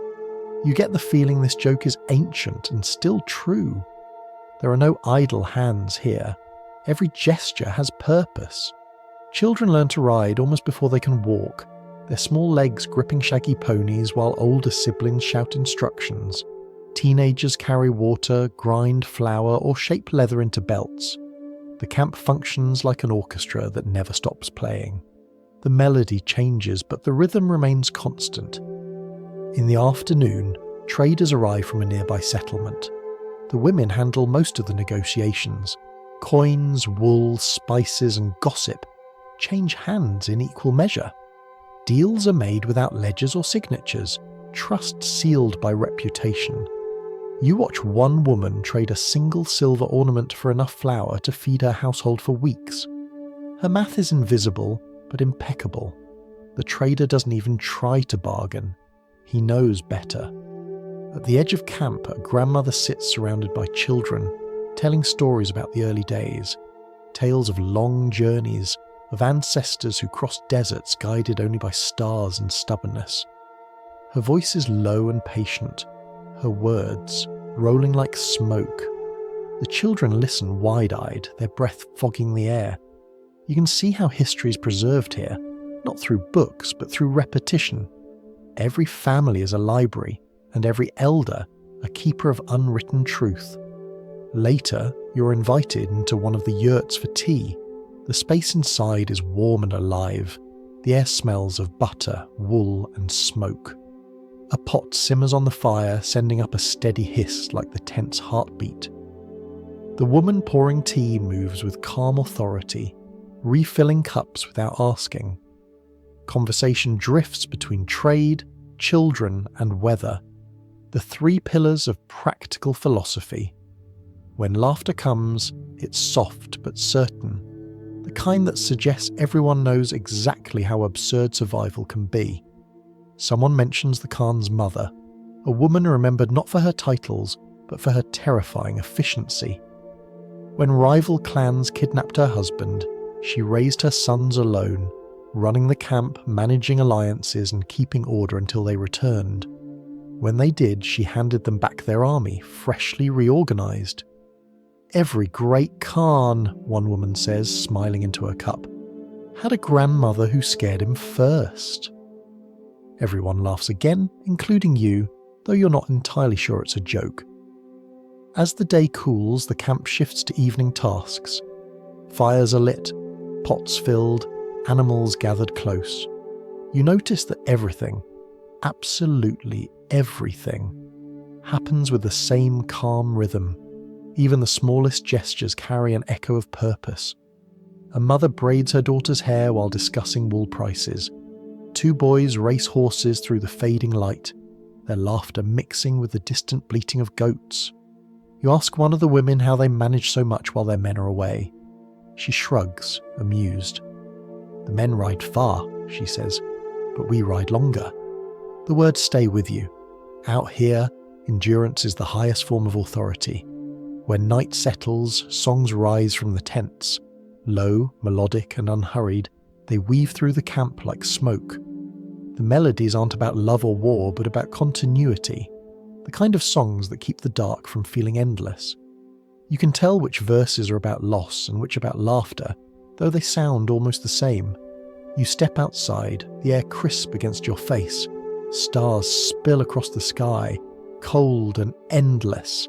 You get the feeling this joke is ancient and still true. There are no idle hands here. Every gesture has purpose. Children learn to ride almost before they can walk, their small legs gripping shaggy ponies while older siblings shout instructions. Teenagers carry water, grind flour, or shape leather into belts. The camp functions like an orchestra that never stops playing. The melody changes, but the rhythm remains constant. In the afternoon, traders arrive from a nearby settlement. The women handle most of the negotiations. Coins, wool, spices, and gossip change hands in equal measure. Deals are made without ledgers or signatures, trust sealed by reputation. You watch one woman trade a single silver ornament for enough flour to feed her household for weeks. Her math is invisible, but impeccable. The trader doesn't even try to bargain. He knows better. At the edge of camp, a grandmother sits surrounded by children, telling stories about the early days, tales of long journeys, of ancestors who crossed deserts guided only by stars and stubbornness. Her voice is low and patient, her words rolling like smoke. The children listen wide-eyed, their breath fogging the air. You can see how history is preserved here, not through books, but through repetition. Every family is a library, and every elder a keeper of unwritten truth. Later, you're invited into one of the yurts for tea. The space inside is warm and alive. The air smells of butter, wool, and smoke. A pot simmers on the fire, sending up a steady hiss like the tent's heartbeat. The woman pouring tea moves with calm authority, refilling cups without asking. Conversation drifts between trade, children, and weather, the three pillars of practical philosophy. When laughter comes, it's soft but certain, the kind that suggests everyone knows exactly how absurd survival can be. Someone mentions the Khan's mother, a woman remembered not for her titles, but for her terrifying efficiency. When rival clans kidnapped her husband, she raised her sons alone, running the camp, managing alliances, and keeping order until they returned. When they did, she handed them back their army, freshly reorganized. "Every great Khan," one woman says, smiling into her cup, "had a grandmother who scared him first." Everyone laughs again, including you, though you're not entirely sure it's a joke. As the day cools, the camp shifts to evening tasks. Fires are lit, pots filled, animals gathered close. You notice that everything, absolutely everything, happens with the same calm rhythm. Even the smallest gestures carry an echo of purpose. A mother braids her daughter's hair while discussing wool prices. Two boys race horses through the fading light, their laughter mixing with the distant bleating of goats. You ask one of the women how they manage so much while their men are away. She shrugs, amused. "The men ride far," she says, "but we ride longer." The words stay with you. Out here, endurance is the highest form of authority. When night settles, songs rise from the tents. Low, melodic and unhurried, they weave through the camp like smoke. The melodies aren't about love or war, but about continuity, the kind of songs that keep the dark from feeling endless. You can tell which verses are about loss and which about laughter, though they sound almost the same. You step outside, the air crisp against your face. Stars spill across the sky, cold and endless.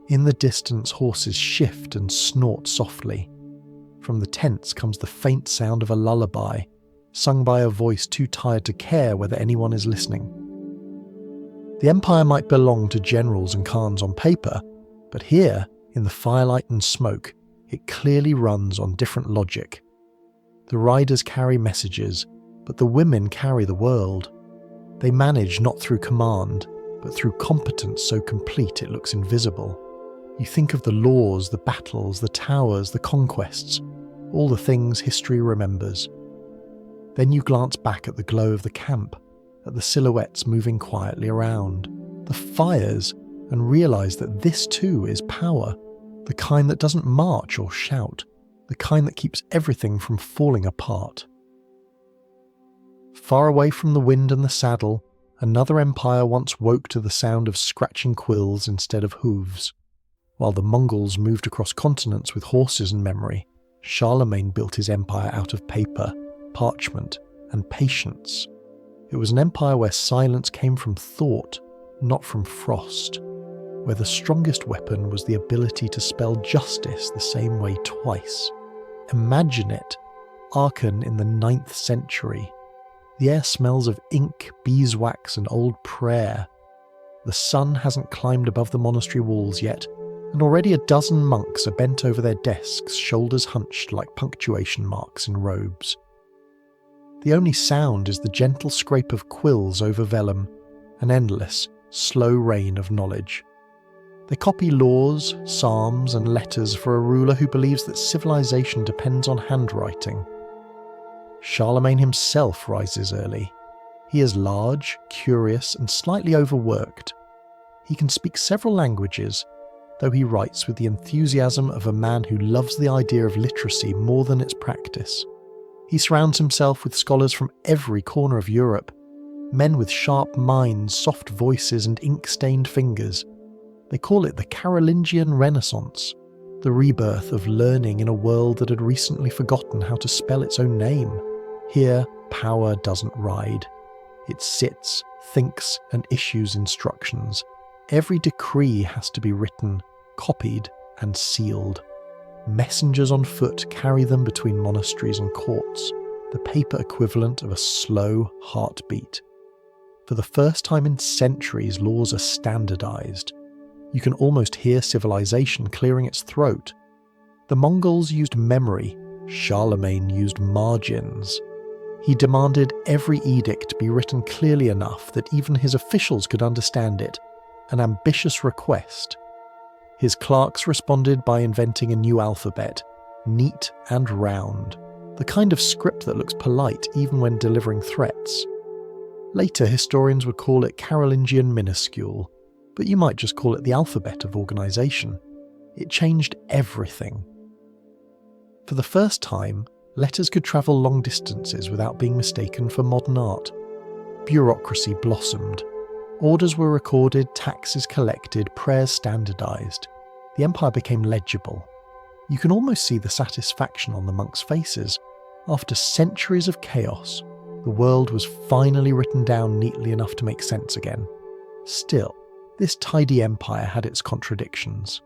In the distance, horses shift and snort softly. From the tents comes the faint sound of a lullaby, sung by a voice too tired to care whether anyone is listening. The empire might belong to generals and khans on paper, but here, in the firelight and smoke, it clearly runs on different logic. The riders carry messages, but the women carry the world. They manage not through command, but through competence so complete it looks invisible. You think of the laws, the battles, the towers, the conquests, all the things history remembers. Then you glance back at the glow of the camp, at the silhouettes moving quietly around, the fires, and realise that this too is power, the kind that doesn't march or shout, the kind that keeps everything from falling apart. Far away from the wind and the saddle, another empire once woke to the sound of scratching quills instead of hooves. While the Mongols moved across continents with horses and memory, Charlemagne built his empire out of paper, parchment, and patience. It was an empire where silence came from thought, not from frost, where the strongest weapon was the ability to spell justice the same way twice. Imagine it, Aachen in the 9th century. The air smells of ink, beeswax, and old prayer. The sun hasn't climbed above the monastery walls yet, and already a dozen monks are bent over their desks, shoulders hunched like punctuation marks in robes. The only sound is the gentle scrape of quills over vellum, an endless, slow rain of knowledge. They copy laws, psalms, and letters for a ruler who believes that civilization depends on handwriting. Charlemagne himself rises early. He is large, curious, and slightly overworked. He can speak several languages, though he writes with the enthusiasm of a man who loves the idea of literacy more than its practice. He surrounds himself with scholars from every corner of Europe, men with sharp minds, soft voices, and ink-stained fingers. They call it the Carolingian Renaissance, the rebirth of learning in a world that had recently forgotten how to spell its own name. Here, power doesn't ride. It sits, thinks, and issues instructions. Every decree has to be written, copied, and sealed. Messengers on foot carry them between monasteries and courts, the paper equivalent of a slow heartbeat. For the first time in centuries, laws are standardized. You can almost hear civilization clearing its throat. The Mongols used memory, Charlemagne used margins. He demanded every edict be written clearly enough that even his officials could understand it, an ambitious request. His clerks responded by inventing a new alphabet, neat and round, the kind of script that looks polite even when delivering threats. Later, historians would call it Carolingian minuscule, but you might just call it the alphabet of organization. It changed everything. For the first time, letters could travel long distances without being mistaken for modern art. Bureaucracy blossomed. Orders were recorded, taxes collected, prayers standardized. The empire became legible. You can almost see the satisfaction on the monks' faces. After centuries of chaos, the world was finally written down neatly enough to make sense again. Still, this tidy empire had its contradictions.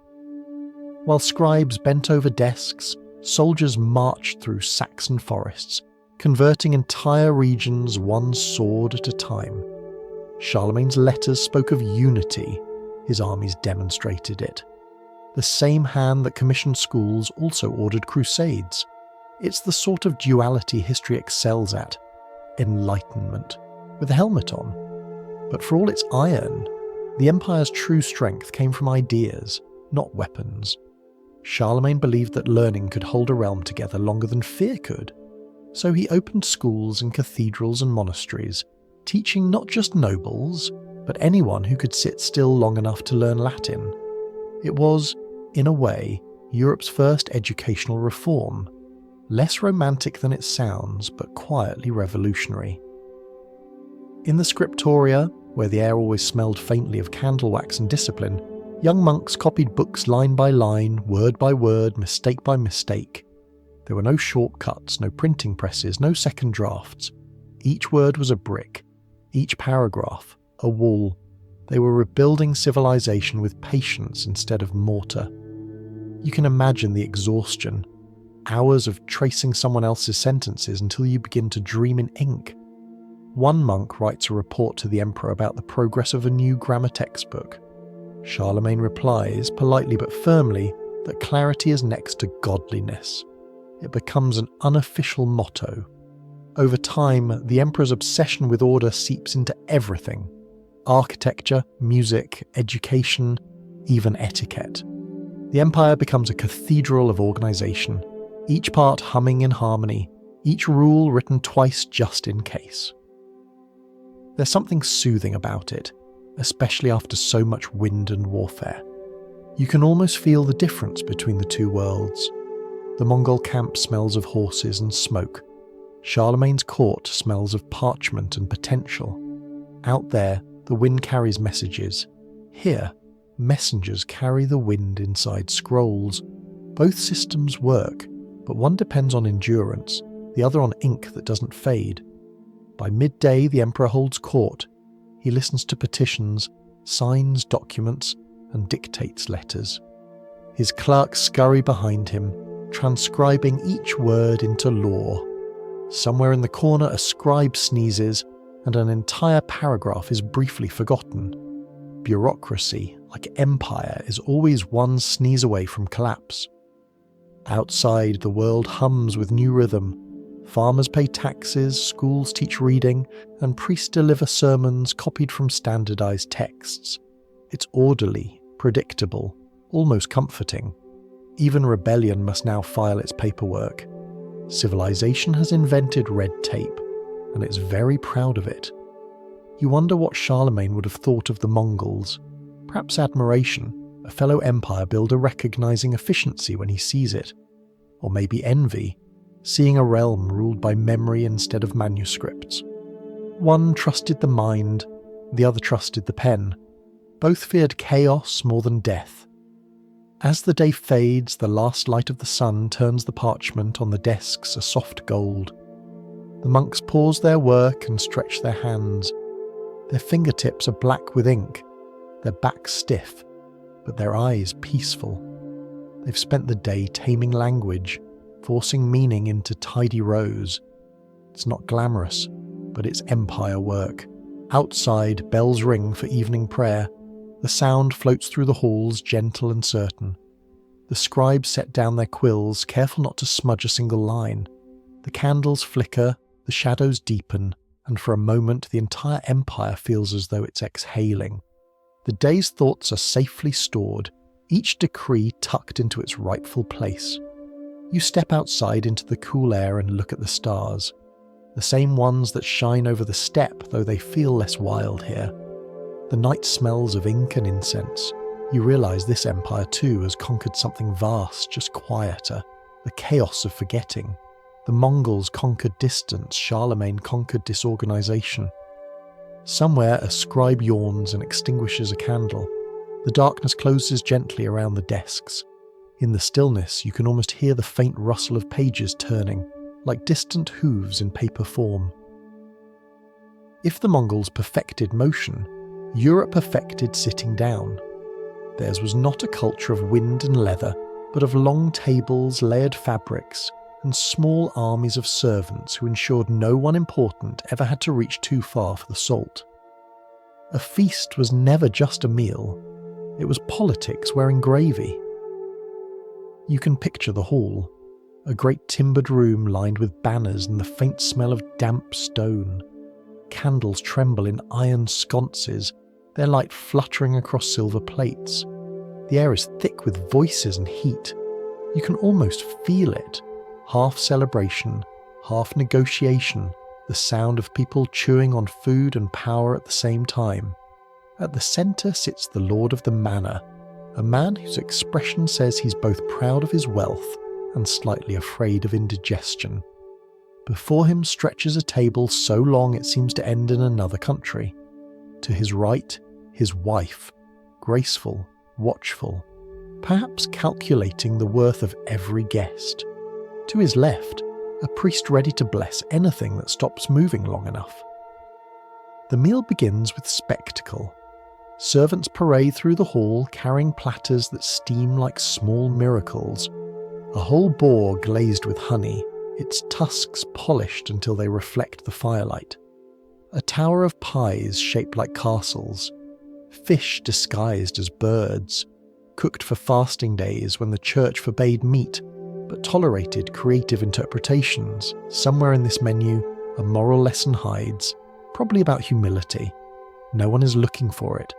While scribes bent over desks, soldiers marched through Saxon forests, converting entire regions one sword at a time. Charlemagne's letters spoke of unity. His armies demonstrated it. The same hand that commissioned schools also ordered crusades. It's the sort of duality history excels at. Enlightenment, with a helmet on. But for all its iron, the empire's true strength came from ideas, not weapons. Charlemagne believed that learning could hold a realm together longer than fear could. So he opened schools and cathedrals and monasteries, teaching not just nobles, but anyone who could sit still long enough to learn Latin. It was, in a way, Europe's first educational reform. Less romantic than it sounds, but quietly revolutionary. In the scriptoria, where the air always smelled faintly of candle wax and discipline, young monks copied books line by line, word by word, mistake by mistake. There were no shortcuts, no printing presses, no second drafts. Each word was a brick, each paragraph a wall. They were rebuilding civilization with patience instead of mortar. You can imagine the exhaustion. Hours of tracing someone else's sentences until you begin to dream in ink. One monk writes a report to the emperor about the progress of a new grammar textbook. Charlemagne replies, politely but firmly, that clarity is next to godliness. It becomes an unofficial motto. Over time, the emperor's obsession with order seeps into everything: architecture, music, education, even etiquette. The empire becomes a cathedral of organization, each part humming in harmony, each rule written twice just in case. There's something soothing about it, especially after so much wind and warfare. You can almost feel the difference between the two worlds. The Mongol camp smells of horses and smoke. Charlemagne's court smells of parchment and potential. Out there, the wind carries messages. Here, messengers carry the wind inside scrolls. Both systems work, but one depends on endurance, the other on ink that doesn't fade. By midday, the emperor holds court. He listens to petitions, signs documents, and dictates letters. His clerks scurry behind him, transcribing each word into law. Somewhere in the corner, a scribe sneezes, and an entire paragraph is briefly forgotten. Bureaucracy, like empire, is always one sneeze away from collapse. Outside, the world hums with new rhythm. Farmers pay taxes, schools teach reading, and priests deliver sermons copied from standardized texts. It's orderly, predictable, almost comforting. Even rebellion must now file its paperwork. Civilization has invented red tape, and it's very proud of it. You wonder what Charlemagne would have thought of the Mongols. Perhaps admiration, a fellow empire builder recognizing efficiency when he sees it. Or maybe envy, seeing a realm ruled by memory instead of manuscripts. One trusted the mind, the other trusted the pen. Both feared chaos more than death. As the day fades, the last light of the sun turns the parchment on the desks a soft gold. The monks pause their work and stretch their hands. Their fingertips are black with ink, their backs stiff, but their eyes peaceful. They've spent the day taming language, forcing meaning into tidy rows. It's not glamorous, but it's empire work. Outside, bells ring for evening prayer. The sound floats through the halls, gentle and certain. The scribes set down their quills, careful not to smudge a single line. The candles flicker, the shadows deepen, and for a moment the entire empire feels as though it's exhaling. The day's thoughts are safely stored, each decree tucked into its rightful place. You step outside into the cool air and look at the stars. The same ones that shine over the steppe, though they feel less wild here. The night smells of ink and incense. You realise this empire too has conquered something vast, just quieter. The chaos of forgetting. The Mongols conquered distance, Charlemagne conquered disorganisation. Somewhere a scribe yawns and extinguishes a candle. The darkness closes gently around the desks. In the stillness, you can almost hear the faint rustle of pages turning, like distant hooves in paper form. If the Mongols perfected motion, Europe perfected sitting down. Theirs was not a culture of wind and leather, but of long tables, layered fabrics, and small armies of servants who ensured no one important ever had to reach too far for the salt. A feast was never just a meal, it was politics wearing gravy. You can picture the hall, a great timbered room lined with banners and the faint smell of damp stone. Candles tremble in iron sconces, their light fluttering across silver plates. The air is thick with voices and heat. You can almost feel it. Half celebration, half negotiation, the sound of people chewing on food and power at the same time. At the centre sits the lord of the manor, a man whose expression says he's both proud of his wealth and slightly afraid of indigestion. Before him stretches a table so long it seems to end in another country. To his right, his wife, graceful, watchful, perhaps calculating the worth of every guest. To his left, a priest ready to bless anything that stops moving long enough. The meal begins with spectacle. Servants parade through the hall carrying platters that steam like small miracles. A whole boar glazed with honey, its tusks polished until they reflect the firelight. A tower of pies shaped like castles. Fish disguised as birds, cooked for fasting days when the church forbade meat, but tolerated creative interpretations. Somewhere in this menu, a moral lesson hides, probably about humility. No one is looking for it.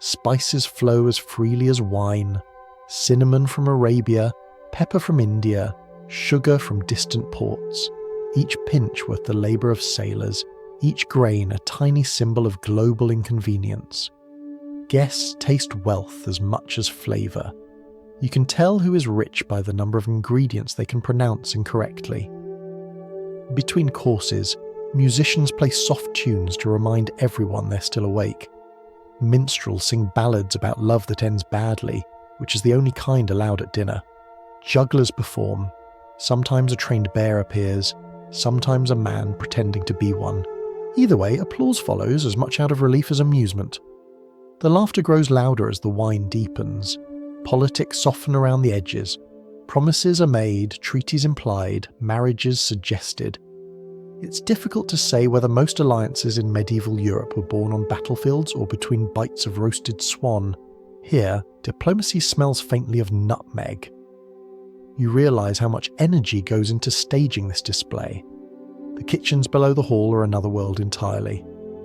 Spices flow as freely as wine. Cinnamon from Arabia, pepper from India, sugar from distant ports. Each pinch worth the labour of sailors, each grain a tiny symbol of global inconvenience. Guests taste wealth as much as flavour. You can tell who is rich by the number of ingredients they can pronounce incorrectly. Between courses, musicians play soft tunes to remind everyone they're still awake. Minstrels sing ballads about love that ends badly, which is the only kind allowed at dinner. Jugglers perform. Sometimes a trained bear appears, sometimes a man pretending to be one. Either way, applause follows as much out of relief as amusement. The laughter grows louder as the wine deepens. Politics soften around the edges. Promises are made, treaties implied, marriages suggested. It's difficult to say whether most alliances in medieval Europe were born on battlefields or between bites of roasted swan. Here, diplomacy smells faintly of nutmeg. You realise how much energy goes into staging this display. The kitchens below the hall are another world entirely.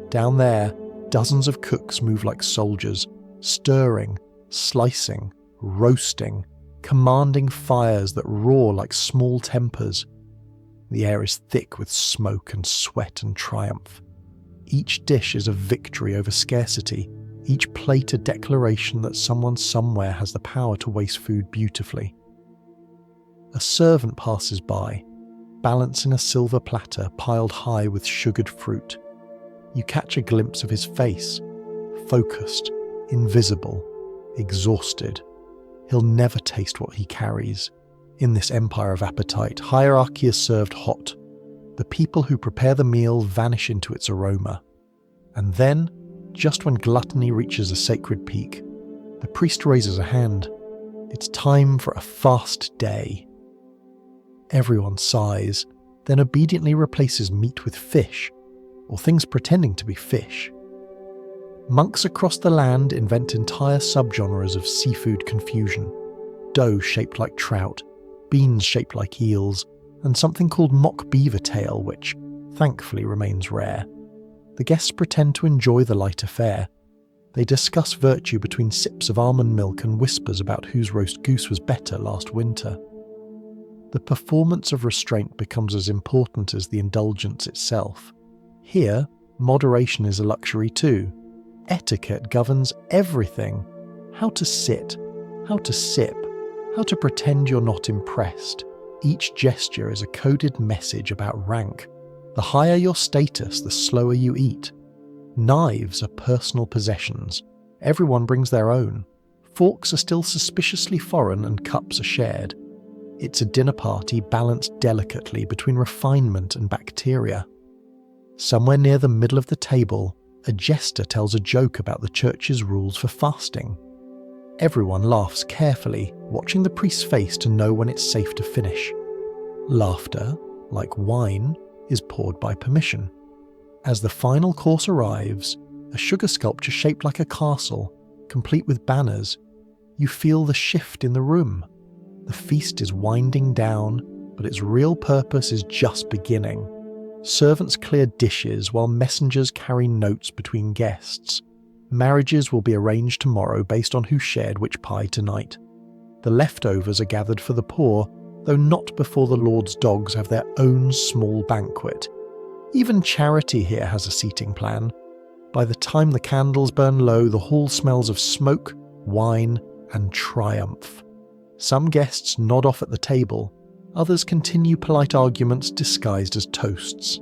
Down there, dozens of cooks move like soldiers, stirring, slicing, roasting, commanding fires that roar like small tempers. The air is thick with smoke and sweat and triumph. Each dish is a victory over scarcity, each plate a declaration that someone somewhere has the power to waste food beautifully. A servant passes by, balancing a silver platter piled high with sugared fruit. You catch a glimpse of his face, focused, invisible, exhausted. He'll never taste what he carries. In this empire of appetite, hierarchy is served hot. The people who prepare the meal vanish into its aroma. And then, just when gluttony reaches a sacred peak, the priest raises a hand. It's time for a fast day. Everyone sighs, then obediently replaces meat with fish, or things pretending to be fish. Monks across the land invent entire subgenres of seafood confusion. Dough shaped like trout, beans shaped like eels, and something called mock beaver tail, which, thankfully, remains rare. The guests pretend to enjoy the lighter fare. They discuss virtue between sips of almond milk and whispers about whose roast goose was better last winter. The performance of restraint becomes as important as the indulgence itself. Here, moderation is a luxury too. Etiquette governs everything. How to sit, how to sip, how to pretend you're not impressed. Each gesture is a coded message about rank. The higher your status, the slower you eat. Knives are personal possessions. Everyone brings their own. Forks are still suspiciously foreign and cups are shared. It's a dinner party balanced delicately between refinement and bacteria. Somewhere near the middle of the table, a jester tells a joke about the church's rules for fasting. Everyone laughs carefully, watching the priest's face to know when it's safe to finish. Laughter, like wine, is poured by permission. As the final course arrives, a sugar sculpture shaped like a castle, complete with banners, you feel the shift in the room. The feast is winding down, but its real purpose is just beginning. Servants clear dishes while messengers carry notes between guests. Marriages will be arranged tomorrow based on who shared which pie tonight. The leftovers are gathered for the poor, though not before the Lord's dogs have their own small banquet. Even charity here has a seating plan. By the time the candles burn low, the hall smells of smoke, wine, and triumph. Some guests nod off at the table, others continue polite arguments disguised as toasts.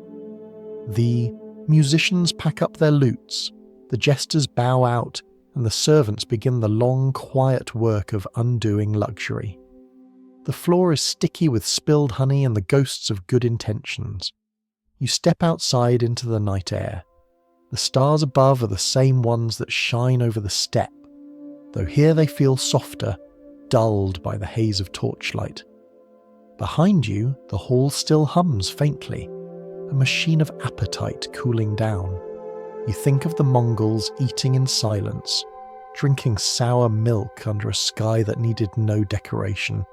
The musicians pack up their lutes, the jesters bow out, and the servants begin the long, quiet work of undoing luxury. The floor is sticky with spilled honey and the ghosts of good intentions. You step outside into the night air. The stars above are the same ones that shine over the steppe, though here they feel softer, dulled by the haze of torchlight. Behind you, the hall still hums faintly, a machine of appetite cooling down. You think of the Mongols eating in silence, drinking sour milk under a sky that needed no decoration,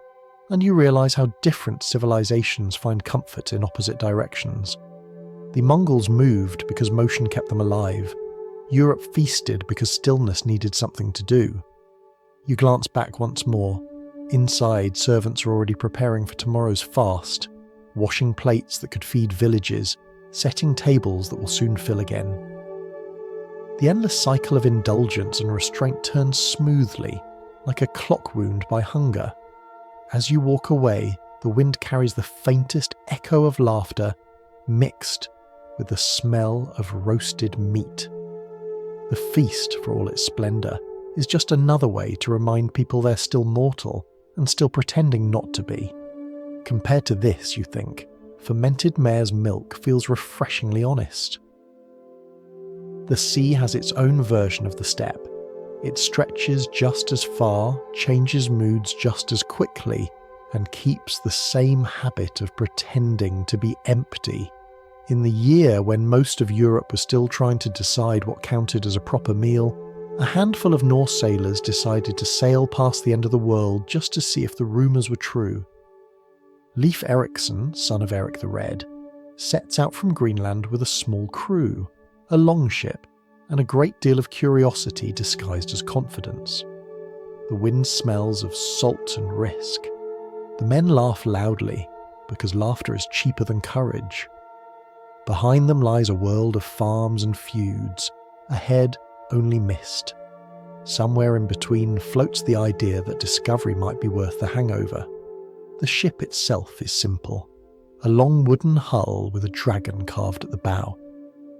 and you realise how different civilizations find comfort in opposite directions. The Mongols moved because motion kept them alive. Europe feasted because stillness needed something to do. You glance back once more. Inside, servants are already preparing for tomorrow's fast, washing plates that could feed villages, setting tables that will soon fill again. The endless cycle of indulgence and restraint turns smoothly, like a clock wound by hunger. As you walk away, the wind carries the faintest echo of laughter, mixed with the smell of roasted meat. The feast, for all its splendour, is just another way to remind people they're still mortal and still pretending not to be. Compared to this, you think, fermented mare's milk feels refreshingly honest. The sea has its own version of the steppe. It stretches just as far, changes moods just as quickly, and keeps the same habit of pretending to be empty. In the year when most of Europe was still trying to decide what counted as a proper meal, a handful of Norse sailors decided to sail past the end of the world just to see if the rumours were true. Leif Erikson, son of Eric the Red, sets out from Greenland with a small crew, a longship, and a great deal of curiosity disguised as confidence. The wind smells of salt and risk. The men laugh loudly, because laughter is cheaper than courage. Behind them lies a world of farms and feuds, ahead only mist. Somewhere in between floats the idea that discovery might be worth the hangover. The ship itself is simple, a long wooden hull with a dragon carved at the bow,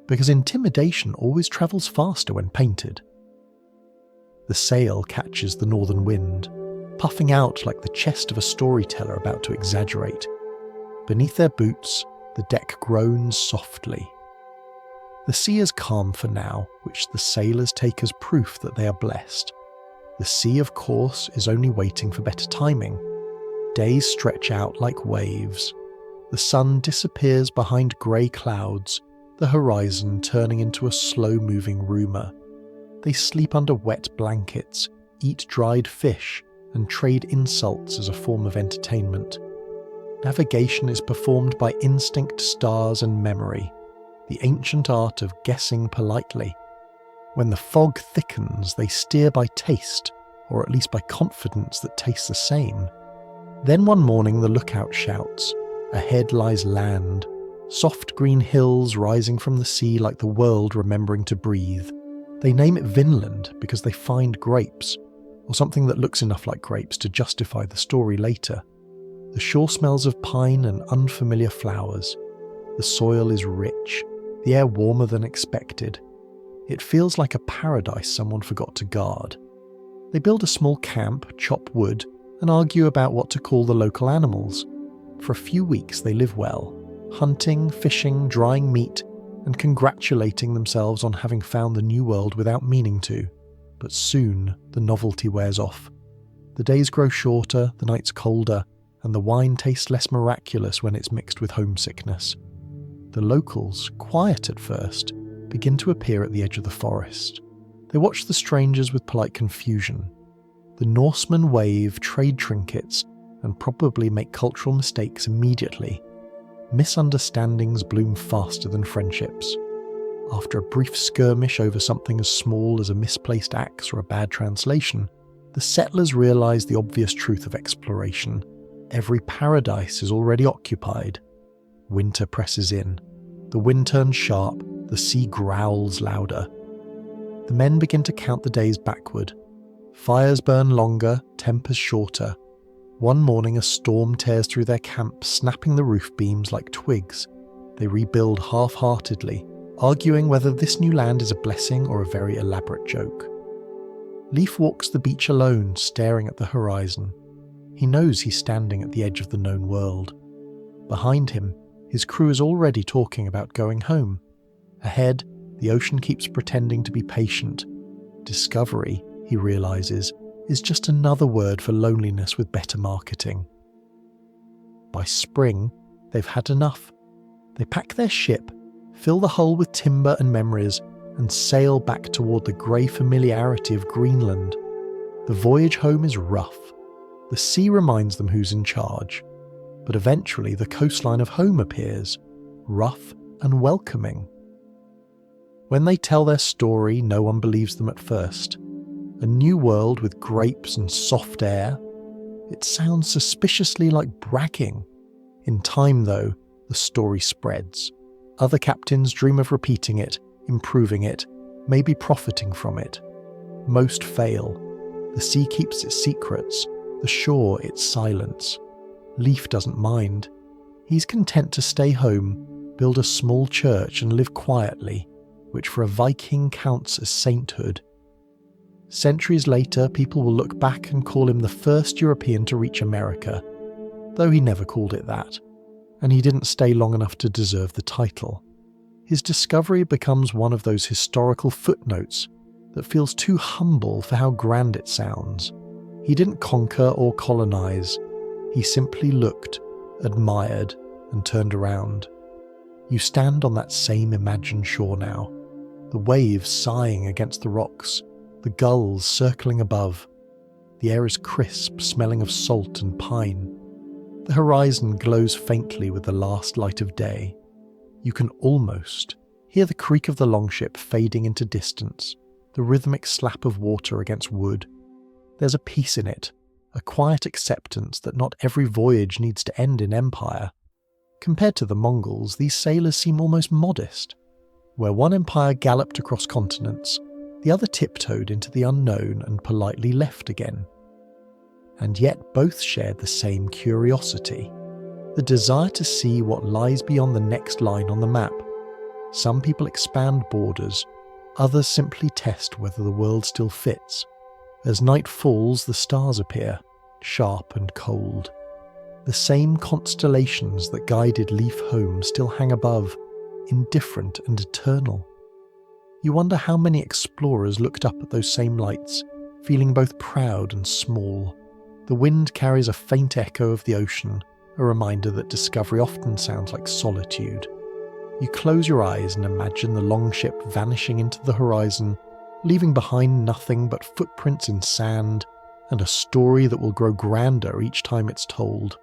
because intimidation always travels faster when painted. The sail catches the northern wind, puffing out like the chest of a storyteller about to exaggerate. Beneath their boots, the deck groans softly. The sea is calm for now, which the sailors take as proof that they are blessed. The sea, of course, is only waiting for better timing. Days stretch out like waves. The sun disappears behind grey clouds, the horizon turning into a slow-moving rumour. They sleep under wet blankets, eat dried fish, and trade insults as a form of entertainment. Navigation is performed by instinct, stars, and memory, the ancient art of guessing politely. When the fog thickens, they steer by taste, or at least by confidence that tastes the same. Then one morning the lookout shouts, ahead lies land, soft green hills rising from the sea like the world remembering to breathe. They name it Vinland because they find grapes, or something that looks enough like grapes to justify the story later. The shore smells of pine and unfamiliar flowers. The soil is rich, the air warmer than expected. It feels like a paradise someone forgot to guard. They build a small camp, chop wood, and argue about what to call the local animals. For a few weeks they live well, hunting, fishing, drying meat, and congratulating themselves on having found the new world without meaning to. But soon the novelty wears off. The days grow shorter, the nights colder, and the wine tastes less miraculous when it's mixed with homesickness. The locals, quiet at first, begin to appear at the edge of the forest. They watch the strangers with polite confusion. The Norsemen wave, trade trinkets, and probably make cultural mistakes immediately. Misunderstandings bloom faster than friendships. After a brief skirmish over something as small as a misplaced axe or a bad translation, the settlers realize the obvious truth of exploration. Every paradise is already occupied. Winter presses in. The wind turns sharp, the sea growls louder. The men begin to count the days backward. Fires burn longer, tempers shorter. One morning a storm tears through their camp, snapping the roof beams like twigs. They rebuild half-heartedly, arguing whether this new land is a blessing or a very elaborate joke. Leif walks the beach alone, staring at the horizon. He knows he's standing at the edge of the known world. Behind him, his crew is already talking about going home. Ahead, the ocean keeps pretending to be patient. Discovery, he realizes, is just another word for loneliness with better marketing. By spring, they've had enough. They pack their ship, fill the hull with timber and memories, and sail back toward the grey familiarity of Greenland. The voyage home is rough. The sea reminds them who's in charge. But eventually the coastline of home appears, rough and welcoming. When they tell their story, no one believes them at first. A new world with grapes and soft air. It sounds suspiciously like bragging. In time, though, the story spreads. Other captains dream of repeating it, improving it, maybe profiting from it. Most fail. The sea keeps its secrets, the shore its silence. Leif doesn't mind. He's content to stay home, build a small church and live quietly, which for a Viking counts as sainthood. Centuries later, people will look back and call him the first European to reach America, though he never called it that, and he didn't stay long enough to deserve the title. His discovery becomes one of those historical footnotes that feels too humble for how grand it sounds. He didn't conquer or colonize. He simply looked, admired, and turned around. You stand on that same imagined shore now, the waves sighing against the rocks, the gulls circling above. The air is crisp, smelling of salt and pine. The horizon glows faintly with the last light of day. You can almost hear the creak of the longship fading into distance, the rhythmic slap of water against wood. There's a peace in it, a quiet acceptance that not every voyage needs to end in empire. Compared to the Mongols, these sailors seem almost modest. Where one empire galloped across continents, the other tiptoed into the unknown and politely left again. And yet both shared the same curiosity, the desire to see what lies beyond the next line on the map. Some people expand borders, others simply test whether the world still fits. As night falls, the stars appear, sharp and cold. The same constellations that guided Leif home still hang above, indifferent and eternal. You wonder how many explorers looked up at those same lights, feeling both proud and small. The wind carries a faint echo of the ocean, a reminder that discovery often sounds like solitude. You close your eyes and imagine the longship vanishing into the horizon, leaving behind nothing but footprints in sand and a story that will grow grander each time it's told.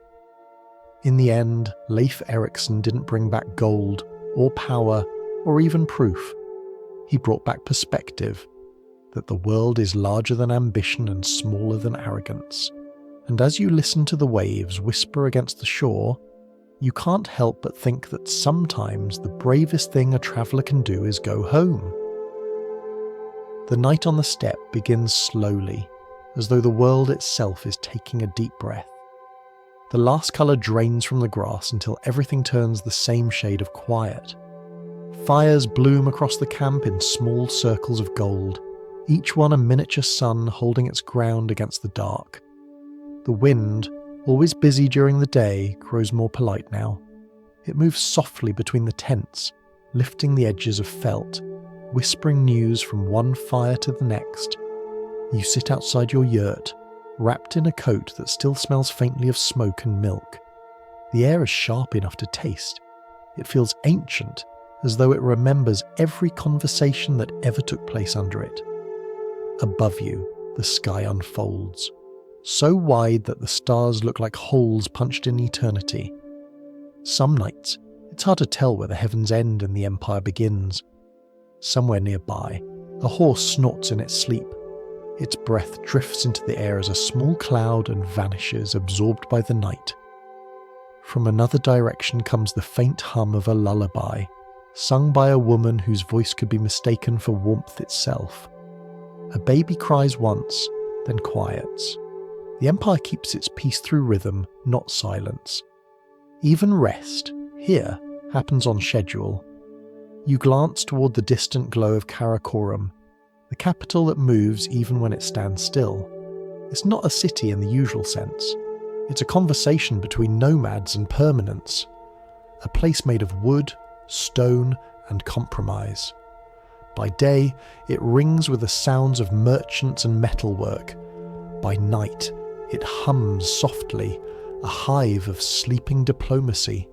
In the end, Leif Erikson didn't bring back gold, or power, or even proof. He brought back perspective, that the world is larger than ambition and smaller than arrogance. And as you listen to the waves whisper against the shore, you can't help but think that sometimes the bravest thing a traveller can do is go home. The night on the steppe begins slowly, as though the world itself is taking a deep breath. The last colour drains from the grass until everything turns the same shade of quiet. Fires bloom across the camp in small circles of gold, each one a miniature sun holding its ground against the dark. The wind, always busy during the day, grows more polite now. It moves softly between the tents, lifting the edges of felt, whispering news from one fire to the next. You sit outside your yurt, wrapped in a coat that still smells faintly of smoke and milk. The air is sharp enough to taste. It feels ancient, as though it remembers every conversation that ever took place under it. Above you, the sky unfolds, so wide that the stars look like holes punched in eternity. Some nights, it's hard to tell where the heavens end and the empire begins. Somewhere nearby, a horse snorts in its sleep. Its breath drifts into the air as a small cloud and vanishes, absorbed by the night. From another direction comes the faint hum of a lullaby, sung by a woman whose voice could be mistaken for warmth itself. A baby cries once, then quiets. The empire keeps its peace through rhythm, not silence. Even rest, here, happens on schedule. You glance toward the distant glow of Karakorum, the capital that moves even when it stands still. It's not a city in the usual sense. It's a conversation between nomads and permanents. A place made of wood, stone, and compromise. By day, it rings with the sounds of merchants and metalwork. By night, it hums softly, a hive of sleeping diplomacy.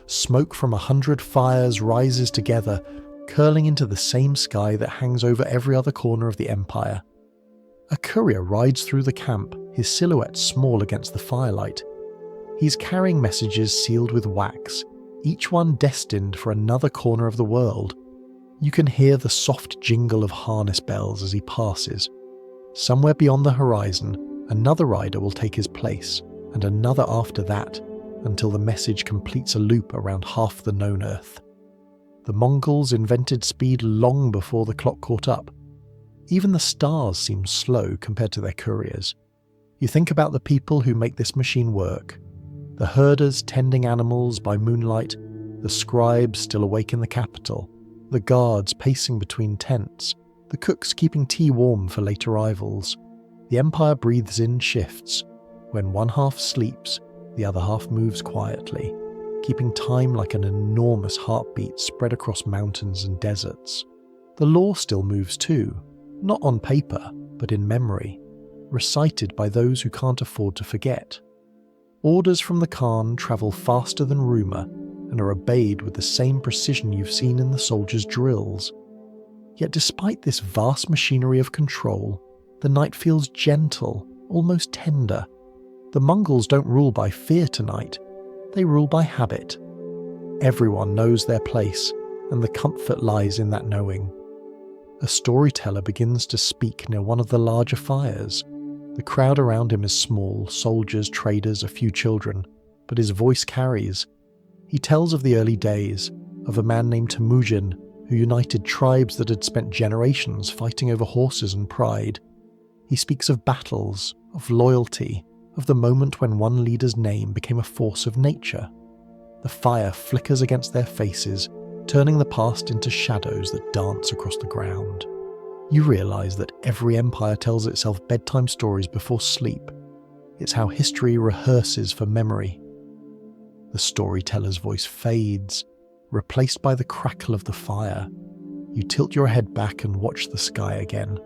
Smoke from 100 fires rises together, curling into the same sky that hangs over every other corner of the empire. A courier rides through the camp, his silhouette small against the firelight. He's carrying messages sealed with wax, each one destined for another corner of the world. You can hear the soft jingle of harness bells as he passes. Somewhere beyond the horizon, another rider will take his place, and another after that, until the message completes a loop around half the known Earth. The Mongols invented speed long before the clock caught up. Even the stars seem slow compared to their couriers. You think about the people who make this machine work. The herders tending animals by moonlight, the scribes still awake in the capital, the guards pacing between tents, the cooks keeping tea warm for late arrivals. The empire breathes in shifts. When one half sleeps, the other half moves quietly, keeping time like an enormous heartbeat spread across mountains and deserts. The law still moves too, not on paper, but in memory, recited by those who can't afford to forget. Orders from the Khan travel faster than rumour and are obeyed with the same precision you've seen in the soldiers' drills. Yet despite this vast machinery of control, the night feels gentle, almost tender. The Mongols don't rule by fear tonight, they rule by habit. Everyone knows their place, and the comfort lies in that knowing. A storyteller begins to speak near one of the larger fires. The crowd around him is small, soldiers, traders, a few children, but his voice carries. He tells of the early days, of a man named Temujin who united tribes that had spent generations fighting over horses and pride. He speaks of battles, of loyalty, of the moment when one leader's name became a force of nature. The fire flickers against their faces, turning the past into shadows that dance across the ground. You realise that every empire tells itself bedtime stories before sleep. It's how history rehearses for memory. The storyteller's voice fades, replaced by the crackle of the fire. You tilt your head back and watch the sky again.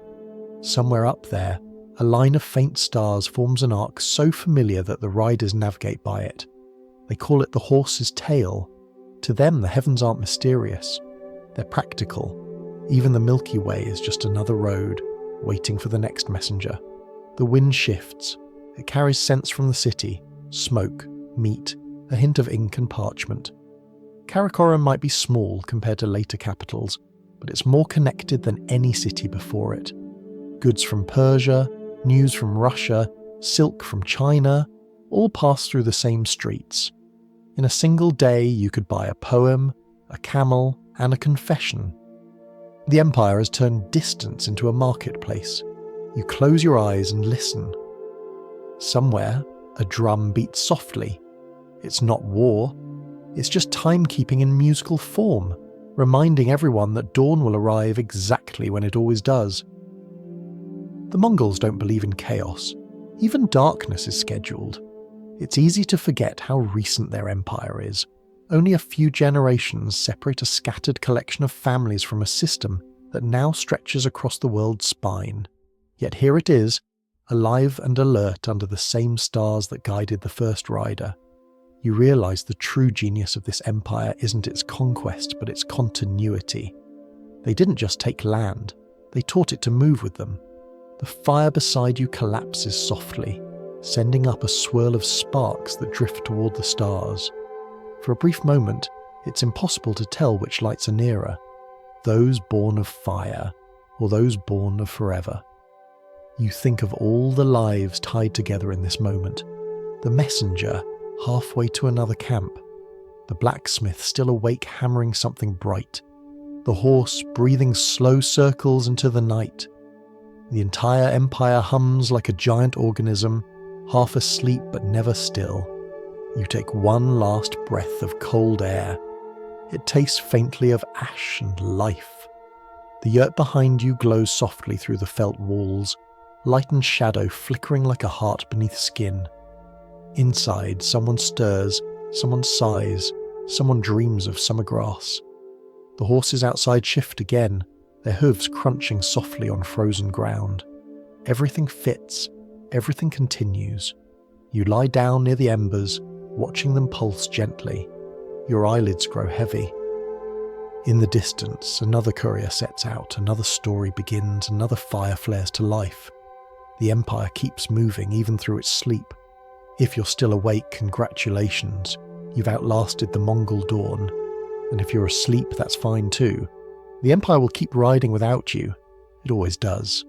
Somewhere up there, a line of faint stars forms an arc so familiar that the riders navigate by it. They call it the horse's tail. To them, the heavens aren't mysterious. They're practical. Even the Milky Way is just another road, waiting for the next messenger. The wind shifts. It carries scents from the city, smoke, meat, a hint of ink and parchment. Karakorum might be small compared to later capitals, but it's more connected than any city before it. Goods from Persia, news from Russia, silk from China, all pass through the same streets. In a single day, you could buy a poem, a camel, and a confession. The empire has turned distance into a marketplace. You close your eyes and listen. Somewhere, a drum beats softly. It's not war. It's just timekeeping in musical form, reminding everyone that dawn will arrive exactly when it always does. The Mongols don't believe in chaos. Even darkness is scheduled. It's easy to forget how recent their empire is. Only a few generations separate a scattered collection of families from a system that now stretches across the world's spine. Yet here it is, alive and alert under the same stars that guided the first rider. You realise the true genius of this empire isn't its conquest, but its continuity. They didn't just take land, they taught it to move with them. The fire beside you collapses softly, sending up a swirl of sparks that drift toward the stars. For a brief moment, it's impossible to tell which lights are nearer, those born of fire or those born of forever. You think of all the lives tied together in this moment. The messenger, halfway to another camp. The blacksmith still awake hammering something bright. The horse breathing slow circles into the night. The entire empire hums like a giant organism, half asleep but never still. You take one last breath of cold air. It tastes faintly of ash and life. The yurt behind you glows softly through the felt walls, light and shadow flickering like a heart beneath skin. Inside, someone stirs, someone sighs, someone dreams of summer grass. The horses outside shift again, their hooves crunching softly on frozen ground. Everything fits, everything continues. You lie down near the embers, watching them pulse gently. Your eyelids grow heavy. In the distance, another courier sets out, another story begins, another fire flares to life. The empire keeps moving even through its sleep. If you're still awake, congratulations. You've outlasted the Mongol dawn. And if you're asleep, that's fine too. The empire will keep riding without you. It always does.